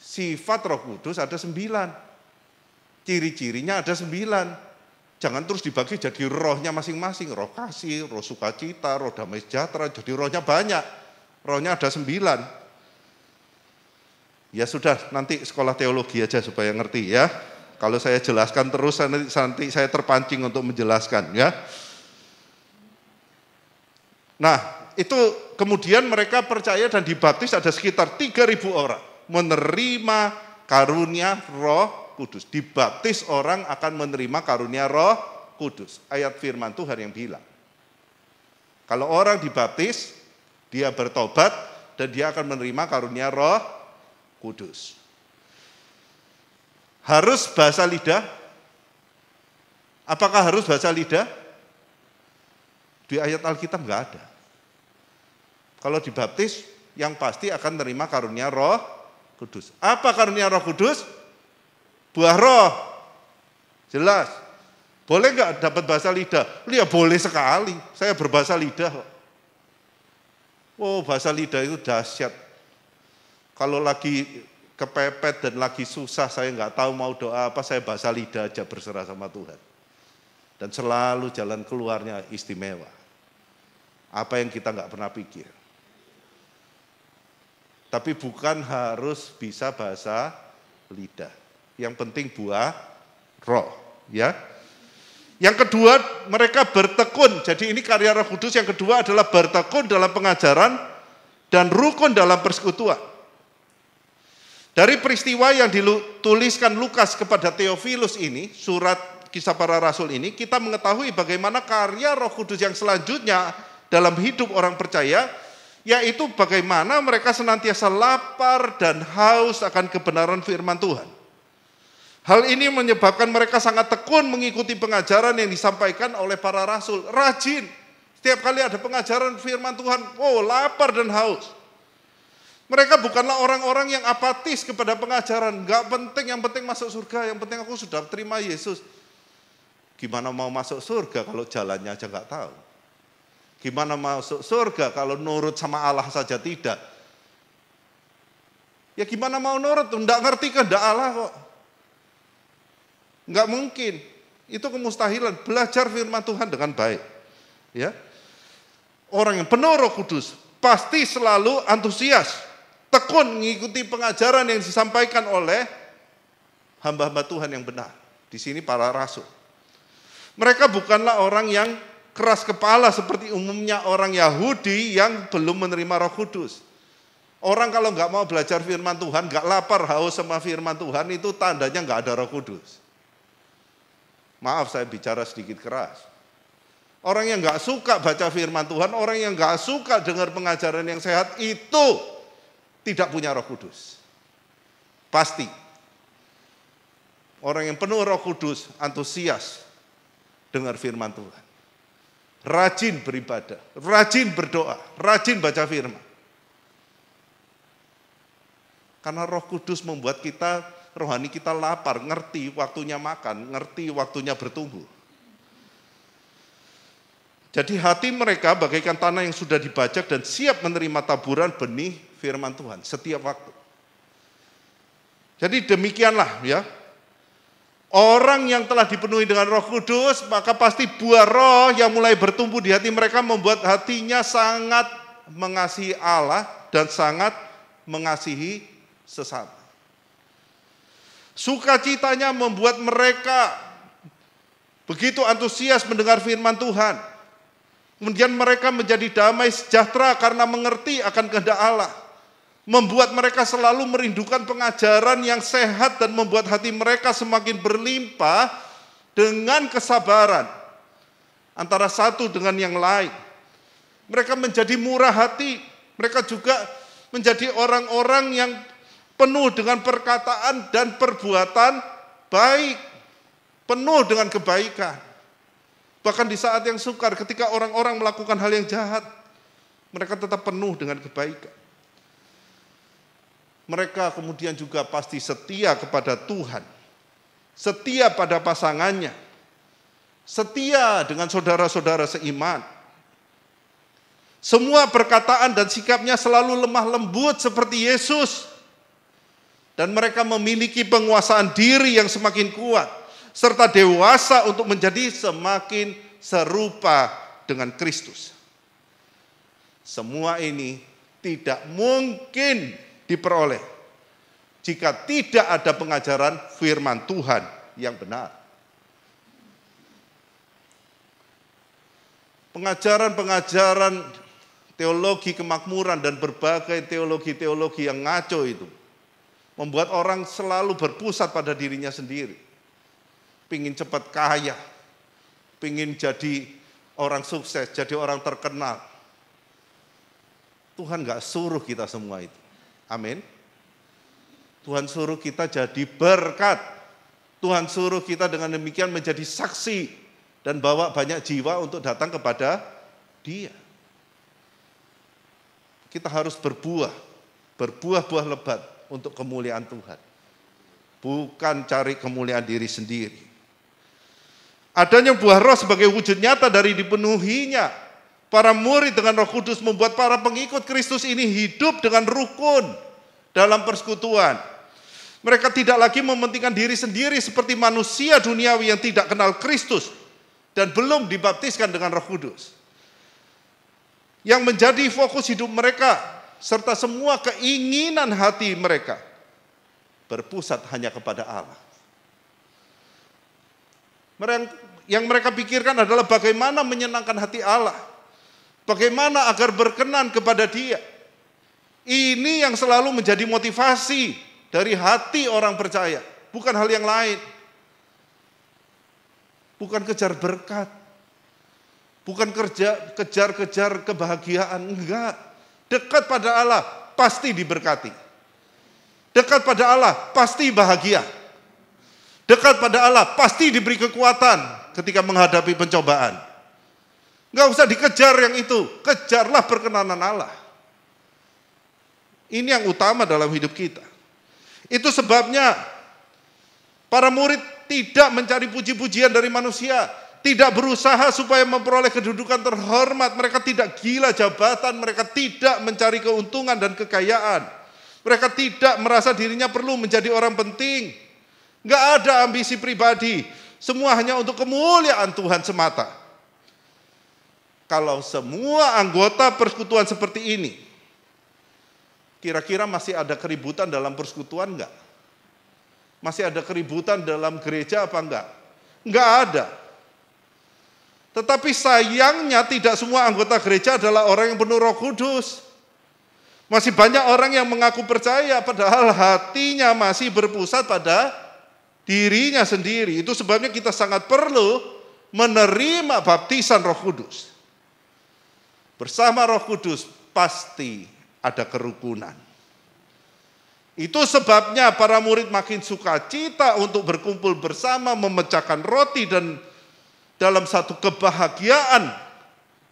Sifat Roh Kudus ada 9. Ciri-cirinya ada 9. Jangan terus dibagi jadi rohnya masing-masing. Roh kasih, roh sukacita, roh damai sejahtera. Jadi rohnya banyak. Rohnya ada 9. Ya sudah, nanti sekolah teologi aja supaya ngerti ya. Kalau saya jelaskan terus nanti saya terpancing untuk menjelaskan ya. Nah, itu kemudian mereka percaya dan dibaptis ada sekitar 3.000 orang. Menerima karunia Roh Kudus. Dibaptis orang akan menerima karunia Roh Kudus. Ayat firman Tuhan yang bilang. Kalau orang dibaptis, dia bertobat dan dia akan menerima karunia Roh Kudus. Harus bahasa lidah? Apakah harus bahasa lidah? Di ayat Alkitab enggak ada. Kalau dibaptis, yang pasti akan menerima karunia Roh Kudus. Apa karunia Roh Kudus? Buah roh. Jelas. Boleh nggak dapat bahasa lidah? Ya boleh sekali. Saya berbahasa lidah kok. Oh, bahasa lidah itu dahsyat. Kalau lagi kepepet dan lagi susah, saya nggak tahu mau doa apa, saya bahasa lidah aja berserah sama Tuhan. Dan selalu jalan keluarnya istimewa. Apa yang kita nggak pernah pikir. Tapi bukan harus bisa bahasa lidah. Yang penting buah roh, ya. Yang kedua, mereka bertekun. Jadi ini karya Roh Kudus. Yang kedua adalah bertekun dalam pengajaran dan rukun dalam persekutuan. Dari peristiwa yang dituliskan Lukas kepada Theophilus ini, surat Kisah Para Rasul ini, kita mengetahui bagaimana karya Roh Kudus yang selanjutnya dalam hidup orang percaya, yaitu bagaimana mereka senantiasa lapar dan haus akan kebenaran firman Tuhan. Hal ini menyebabkan mereka sangat tekun mengikuti pengajaran yang disampaikan oleh para rasul. Rajin. Setiap kali ada pengajaran firman Tuhan, oh lapar dan haus. Mereka bukanlah orang-orang yang apatis kepada pengajaran. Enggak penting, yang penting masuk surga. Yang penting aku sudah terima Yesus. Gimana mau masuk surga kalau jalannya aja enggak tahu? Gimana masuk surga kalau nurut sama Allah saja tidak? Ya gimana mau nurut? Enggak ngerti kehendak Allah kok. Enggak mungkin. Itu kemustahilan. Belajar firman Tuhan dengan baik. Ya. Orang yang penuh Roh Kudus pasti selalu antusias, tekun mengikuti pengajaran yang disampaikan oleh hamba-hamba Tuhan yang benar. Di sini para rasul. Mereka bukanlah orang yang keras kepala seperti umumnya orang Yahudi yang belum menerima Roh Kudus. Orang kalau nggak mau belajar firman Tuhan, nggak lapar haus sama firman Tuhan, itu tandanya nggak ada Roh Kudus. Maaf saya bicara sedikit keras. Orang yang nggak suka baca firman Tuhan, orang yang nggak suka dengar pengajaran yang sehat, itu tidak punya Roh Kudus. Pasti. Orang yang penuh Roh Kudus, antusias dengar firman Tuhan. Rajin beribadah, rajin berdoa, rajin baca firman. Karena Roh Kudus membuat kita, rohani kita lapar, ngerti waktunya makan, ngerti waktunya bertumbuh. Jadi hati mereka bagaikan tanah yang sudah dibajak dan siap menerima taburan benih firman Tuhan setiap waktu. Jadi demikianlah ya. Orang yang telah dipenuhi dengan Roh Kudus, maka pasti buah roh yang mulai bertumbuh di hati mereka membuat hatinya sangat mengasihi Allah dan sangat mengasihi sesama. Sukacitanya membuat mereka begitu antusias mendengar firman Tuhan. Kemudian mereka menjadi damai sejahtera karena mengerti akan kehendak Allah. Membuat mereka selalu merindukan pengajaran yang sehat dan membuat hati mereka semakin berlimpah dengan kesabaran antara satu dengan yang lain. Mereka menjadi murah hati. Mereka juga menjadi orang-orang yang penuh dengan perkataan dan perbuatan baik. Penuh dengan kebaikan. Bahkan di saat yang sukar, ketika orang-orang melakukan hal yang jahat, mereka tetap penuh dengan kebaikan. Mereka kemudian juga pasti setia kepada Tuhan, setia pada pasangannya, setia dengan saudara-saudara seiman. Semua perkataan dan sikapnya selalu lemah lembut seperti Yesus. Dan mereka memiliki penguasaan diri yang semakin kuat, serta dewasa untuk menjadi semakin serupa dengan Kristus. Semua ini tidak mungkin diperoleh jika tidak ada pengajaran firman Tuhan yang benar. Pengajaran-pengajaran teologi kemakmuran dan berbagai teologi-teologi yang ngaco itu membuat orang selalu berpusat pada dirinya sendiri. Pingin cepat kaya, pingin jadi orang sukses, jadi orang terkenal. Tuhan gak suruh kita semua itu. Amin. Tuhan suruh kita jadi berkat. Tuhan suruh kita dengan demikian menjadi saksi dan bawa banyak jiwa untuk datang kepada Dia. Kita harus berbuah-buah lebat untuk kemuliaan Tuhan. Bukan cari kemuliaan diri sendiri. Adanya buah roh sebagai wujud nyata dari dipenuhinya Para murid dengan Roh Kudus membuat para pengikut Kristus ini hidup dengan rukun dalam persekutuan. Mereka tidak lagi mementingkan diri sendiri seperti manusia duniawi yang tidak kenal Kristus dan belum dibaptiskan dengan Roh Kudus. Yang menjadi fokus hidup mereka serta semua keinginan hati mereka berpusat hanya kepada Allah. Yang mereka pikirkan adalah bagaimana menyenangkan hati Allah. Bagaimana agar berkenan kepada Dia. Ini yang selalu menjadi motivasi dari hati orang percaya. Bukan hal yang lain. Bukan kejar berkat. Bukan kejar-kejar kebahagiaan. Enggak. Dekat pada Allah pasti diberkati. Dekat pada Allah pasti bahagia. Dekat pada Allah pasti diberi kekuatan ketika menghadapi pencobaan. Enggak usah dikejar yang itu, kejarlah perkenanan Allah. Ini yang utama dalam hidup kita. Itu sebabnya para murid tidak mencari puji-pujian dari manusia, tidak berusaha supaya memperoleh kedudukan terhormat, mereka tidak gila jabatan, mereka tidak mencari keuntungan dan kekayaan. Mereka tidak merasa dirinya perlu menjadi orang penting. Enggak ada ambisi pribadi, semua hanya untuk kemuliaan Tuhan semata. Kalau semua anggota persekutuan seperti ini, kira-kira masih ada keributan dalam persekutuan enggak? Masih ada keributan dalam gereja apa enggak? Enggak ada. Tetapi sayangnya tidak semua anggota gereja adalah orang yang penuh Roh Kudus. Masih banyak orang yang mengaku percaya padahal hatinya masih berpusat pada dirinya sendiri. Itu sebabnya kita sangat perlu menerima baptisan Roh Kudus. Bersama Roh Kudus pasti ada kerukunan. Itu sebabnya para murid makin sukacita untuk berkumpul bersama, memecahkan roti dan dalam satu kebahagiaan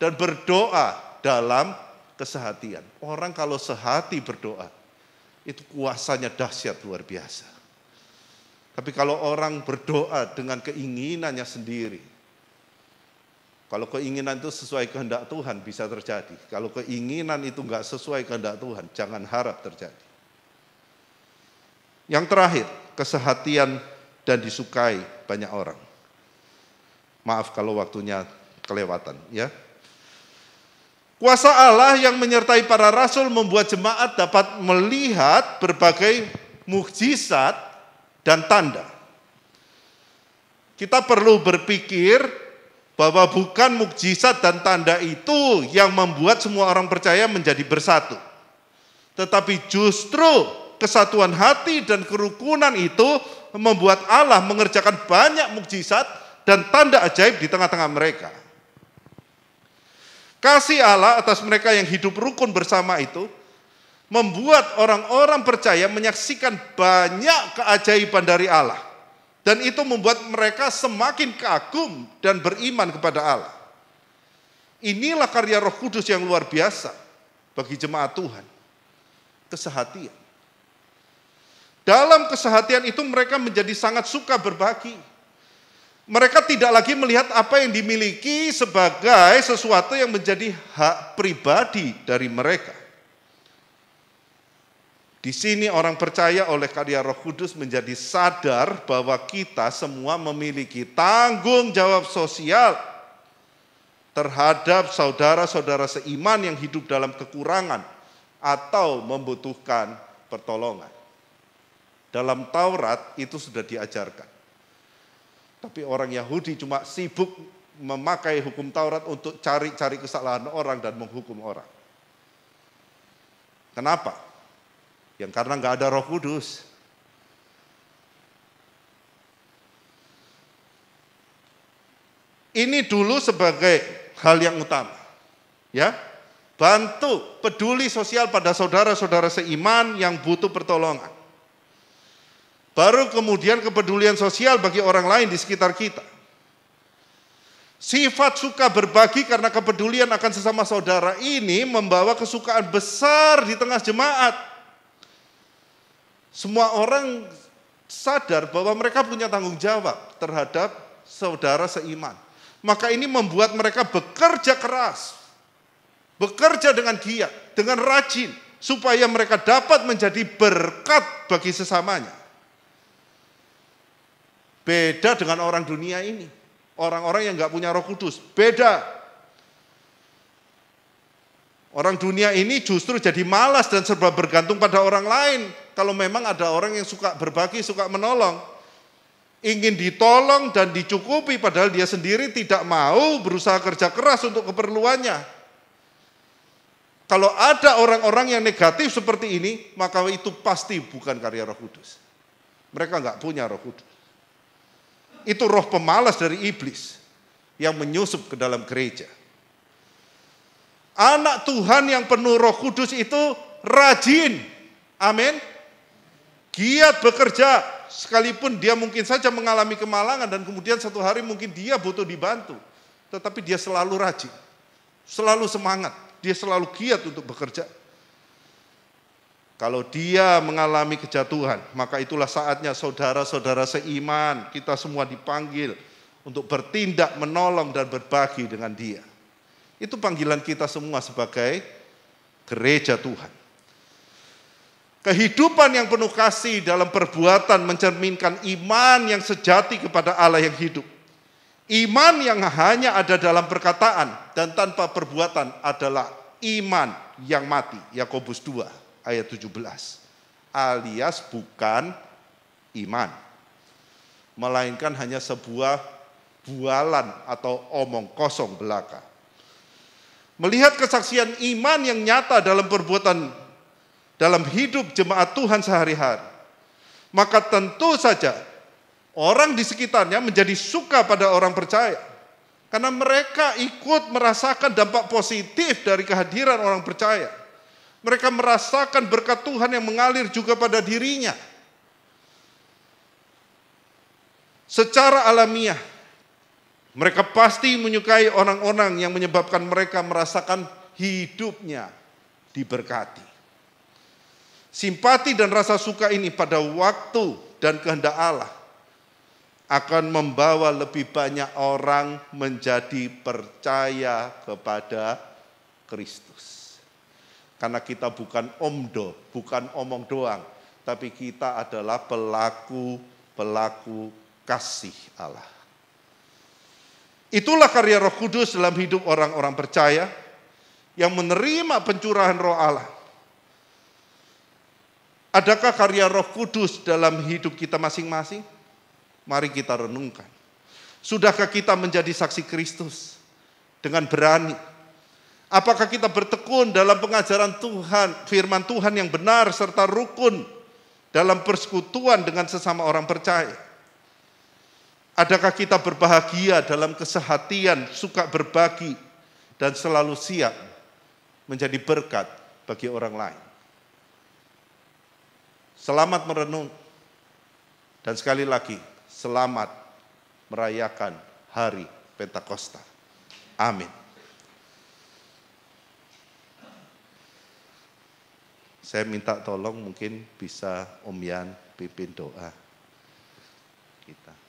dan berdoa dalam kesehatian. Orang kalau sehati berdoa, itu kuasanya dahsyat luar biasa. Tapi kalau orang berdoa dengan keinginannya sendiri, kalau keinginan itu sesuai kehendak Tuhan bisa terjadi. Kalau keinginan itu enggak sesuai kehendak Tuhan, jangan harap terjadi. Yang terakhir, kesehatian dan disukai banyak orang. Maaf kalau waktunya kelewatan, ya. Kuasa Allah yang menyertai para rasul membuat jemaat dapat melihat berbagai mukjizat dan tanda. Kita perlu berpikir bahwa bukan mukjizat dan tanda itu yang membuat semua orang percaya menjadi bersatu. Tetapi justru kesatuan hati dan kerukunan itu membuat Allah mengerjakan banyak mukjizat dan tanda ajaib di tengah-tengah mereka. Kasih Allah atas mereka yang hidup rukun bersama itu membuat orang-orang percaya menyaksikan banyak keajaiban dari Allah. Dan itu membuat mereka semakin kagum dan beriman kepada Allah. Inilah karya Roh Kudus yang luar biasa bagi jemaat Tuhan. Kesehatian. Dalam kesehatian itu mereka menjadi sangat suka berbagi. Mereka tidak lagi melihat apa yang dimiliki sebagai sesuatu yang menjadi hak pribadi dari mereka. Di sini orang percaya oleh karya Roh Kudus menjadi sadar bahwa kita semua memiliki tanggung jawab sosial terhadap saudara-saudara seiman yang hidup dalam kekurangan atau membutuhkan pertolongan. Dalam Taurat itu sudah diajarkan. Tapi orang Yahudi cuma sibuk memakai hukum Taurat untuk cari-cari kesalahan orang dan menghukum orang. Kenapa? Yang karena nggak ada Roh Kudus. Ini dulu sebagai hal yang utama. Ya, bantu, peduli sosial pada saudara-saudara seiman yang butuh pertolongan. Baru kemudian kepedulian sosial bagi orang lain di sekitar kita. Sifat suka berbagi karena kepedulian akan sesama saudara ini membawa kesukaan besar di tengah jemaat. Semua orang sadar bahwa mereka punya tanggung jawab terhadap saudara seiman. Maka ini membuat mereka bekerja keras bekerja dengan giat, dengan rajin, supaya mereka dapat menjadi berkat bagi sesamanya. Beda dengan orang dunia ini, orang-orang yang nggak punya Roh Kudus, beda. Orang dunia ini justru jadi malas dan serba bergantung pada orang lain. Kalau memang ada orang yang suka berbagi, suka menolong, ingin ditolong dan dicukupi, padahal dia sendiri tidak mau berusaha kerja keras untuk keperluannya. Kalau ada orang-orang yang negatif seperti ini, maka itu pasti bukan karya Roh Kudus. Mereka nggak punya Roh Kudus. Itu roh pemalas dari iblis yang menyusup ke dalam gereja. Anak Tuhan yang penuh Roh Kudus itu rajin, amin, giat bekerja, sekalipun dia mungkin saja mengalami kemalangan dan kemudian satu hari mungkin dia butuh dibantu, tetapi dia selalu rajin, selalu semangat, dia selalu giat untuk bekerja. Kalau dia mengalami kejatuhan, maka itulah saatnya saudara-saudara seiman, kita semua dipanggil untuk bertindak, menolong dan berbagi dengan dia. Itu panggilan kita semua sebagai gereja Tuhan. Kehidupan yang penuh kasih dalam perbuatan mencerminkan iman yang sejati kepada Allah yang hidup. Iman yang hanya ada dalam perkataan dan tanpa perbuatan adalah iman yang mati. Yakobus 2 ayat 17. Alias bukan iman, melainkan hanya sebuah bualan atau omong kosong belaka. Melihat kesaksian iman yang nyata dalam perbuatan, dalam hidup jemaat Tuhan sehari-hari, maka tentu saja orang di sekitarnya menjadi suka pada orang percaya. Karena mereka ikut merasakan dampak positif dari kehadiran orang percaya. Mereka merasakan berkat Tuhan yang mengalir juga pada dirinya. Secara alamiah, mereka pasti menyukai orang-orang yang menyebabkan mereka merasakan hidupnya diberkati. Simpati dan rasa suka ini pada waktu dan kehendak Allah akan membawa lebih banyak orang menjadi percaya kepada Kristus. Karena kita bukan omdo, bukan omong doang, tapi kita adalah pelaku kasih Allah. Itulah karya Roh Kudus dalam hidup orang-orang percaya yang menerima pencurahan Roh Allah. Adakah karya Roh Kudus dalam hidup kita masing-masing? Mari kita renungkan. Sudahkah kita menjadi saksi Kristus dengan berani? Apakah kita bertekun dalam pengajaran Tuhan, firman Tuhan yang benar serta rukun dalam persekutuan dengan sesama orang percaya? Adakah kita berbahagia dalam kesehatian, suka berbagi, dan selalu siap menjadi berkat bagi orang lain? Selamat merenung, dan sekali lagi, selamat merayakan Hari Pentakosta. Amin. Saya minta tolong mungkin bisa Om Yan pimpin doa kita.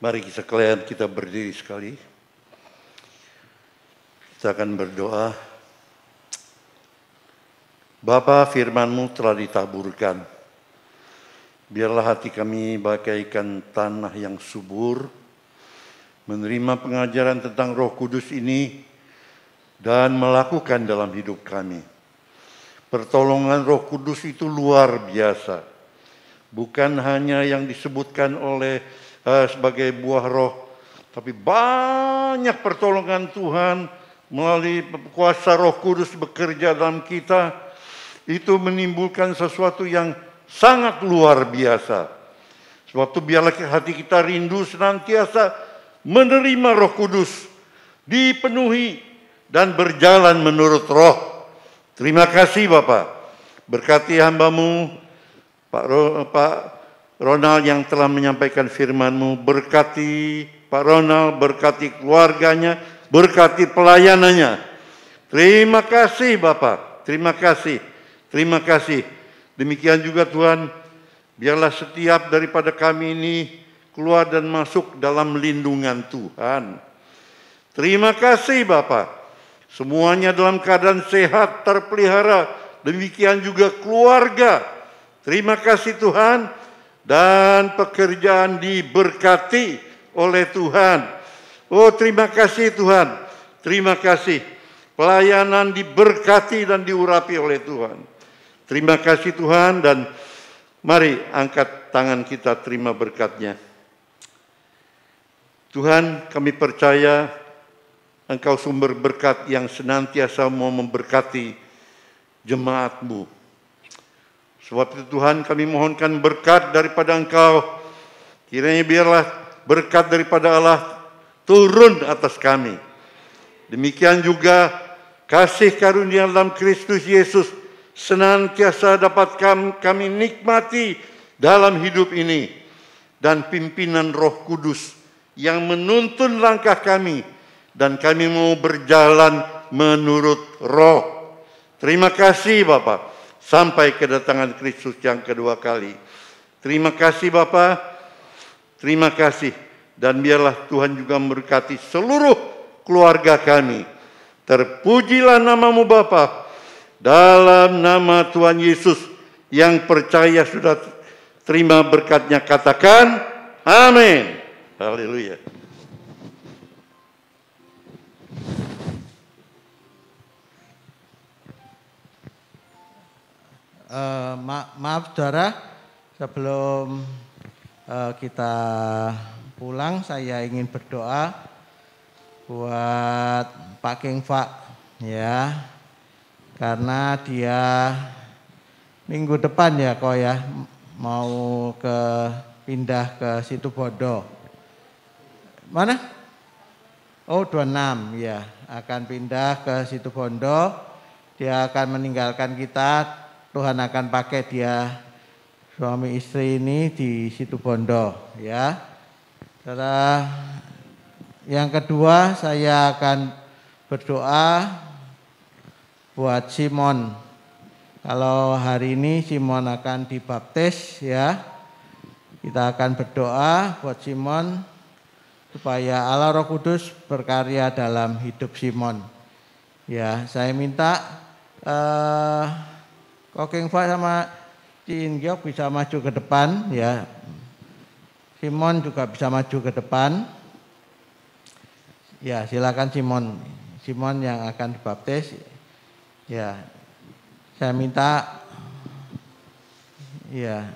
Mari sekalian kita berdiri sekali. Kita akan berdoa. Bapa, firman-Mu telah ditaburkan. Biarlah hati kami bagaikan tanah yang subur, menerima pengajaran tentang Roh Kudus ini dan melakukan dalam hidup kami. Pertolongan Roh Kudus itu luar biasa. Bukan hanya yang disebutkan oleh sebagai buah roh, tapi banyak pertolongan Tuhan melalui kuasa Roh Kudus bekerja dalam kita, itu menimbulkan sesuatu yang sangat luar biasa. Sebab itu biarlah hati kita rindu senantiasa menerima Roh Kudus, dipenuhi dan berjalan menurut Roh. Terima kasih Bapak, berkati hamba-Mu Pak Ronald yang telah menyampaikan firman-Mu, berkati Pak Ronald, berkati keluarganya, berkati pelayanannya. Terima kasih Bapak, terima kasih, terima kasih. Demikian juga Tuhan, biarlah setiap daripada kami ini keluar dan masuk dalam lindungan Tuhan. Terima kasih Bapak, semuanya dalam keadaan sehat, terpelihara, demikian juga keluarga. Terima kasih Tuhan, dan pekerjaan diberkati oleh Tuhan. Oh terima kasih Tuhan, terima kasih. Pelayanan diberkati dan diurapi oleh Tuhan. Terima kasih Tuhan, dan mari angkat tangan kita terima berkat-Nya. Tuhan, kami percaya Engkau sumber berkat yang senantiasa mau memberkati jemaat-Mu. Sebab itu Tuhan, kami mohonkan berkat daripada Engkau. Kiranya biarlah berkat daripada Allah turun atas kami. Demikian juga kasih karunia dalam Kristus Yesus senantiasa dapat kami nikmati dalam hidup ini. Dan pimpinan Roh Kudus yang menuntun langkah kami. Dan kami mau berjalan menurut Roh. Terima kasih Bapak. Sampai kedatangan Kristus yang kedua kali. Terima kasih Bapak. Terima kasih, dan biarlah Tuhan juga memberkati seluruh keluarga kami. Terpujilah nama-Mu Bapa, dalam nama Tuhan Yesus yang percaya sudah terima berkat-Nya, katakan amin. Haleluya. Maaf saudara, sebelum kita pulang, saya ingin berdoa buat Pak King Fak ya, karena dia minggu depan ya kok ya mau pindah ke Situbondo. Mana? Oh 26 ya, akan pindah ke Situbondo. Dia akan meninggalkan kita. Tuhan akan pakai dia suami istri ini di Situbondo ya. Setelah yang kedua, saya akan berdoa buat Simon. Kalau hari ini Simon akan dibaptis ya. Kita akan berdoa buat Simon supaya Allah Roh Kudus berkarya dalam hidup Simon. Ya, saya minta Koking Fa sama Cin Giok bisa maju ke depan ya. Simon juga bisa maju ke depan. Ya, silakan Simon. Simon yang akan dibaptis. Ya. Saya minta ya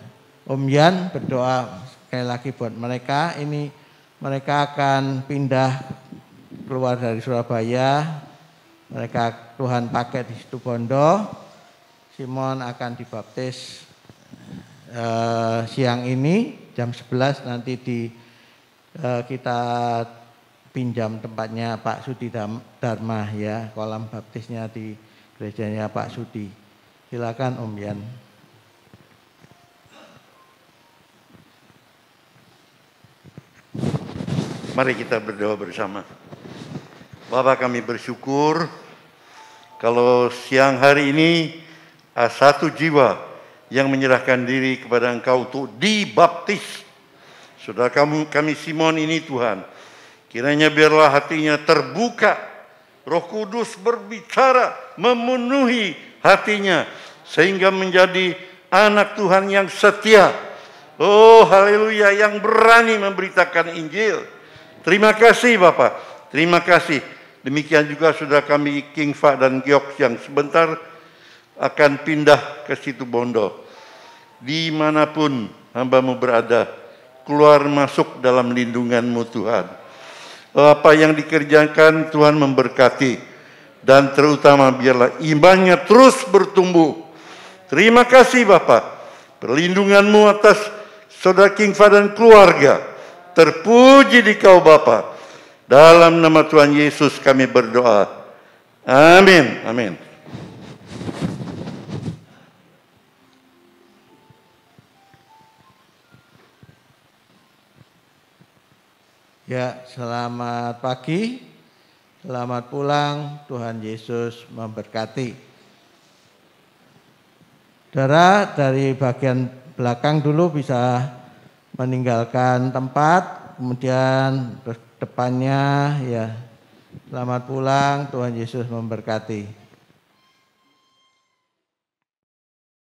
Om Yan berdoa sekali lagi buat mereka. Ini mereka akan pindah keluar dari Surabaya. Mereka Tuhan pakai di Situbondo. Simon akan dibaptis siang ini jam 11, nanti kita pinjam tempatnya Pak Sudi Dharma ya, kolam baptisnya di gerejanya Pak Sudi. Silakan Om Yan. Mari kita berdoa bersama. Bapa, kami bersyukur kalau siang hari ini satu jiwa yang menyerahkan diri kepada Engkau untuk dibaptis. Saudara kami Simon ini Tuhan, kiranya biarlah hatinya terbuka, Roh Kudus berbicara, memenuhi hatinya, sehingga menjadi anak Tuhan yang setia. Oh haleluya, yang berani memberitakan Injil. Terima kasih Bapak, terima kasih. Demikian juga saudara kami King Fa dan Giok yang sebentar akan pindah ke Situbondo. Dimanapun hamba-Mu berada, keluar masuk dalam lindungan-Mu Tuhan. Apa yang dikerjakan Tuhan memberkati, dan terutama biarlah imannya terus bertumbuh. Terima kasih Bapak, perlindungan-Mu atas saudara King Fa dan keluarga. Terpuji di Kau Bapa. Dalam nama Tuhan Yesus kami berdoa. Amin. Amin. Ya, selamat pagi, selamat pulang, Tuhan Yesus memberkati. Saudara, dari bagian belakang dulu bisa meninggalkan tempat, kemudian depannya ya, selamat pulang, Tuhan Yesus memberkati.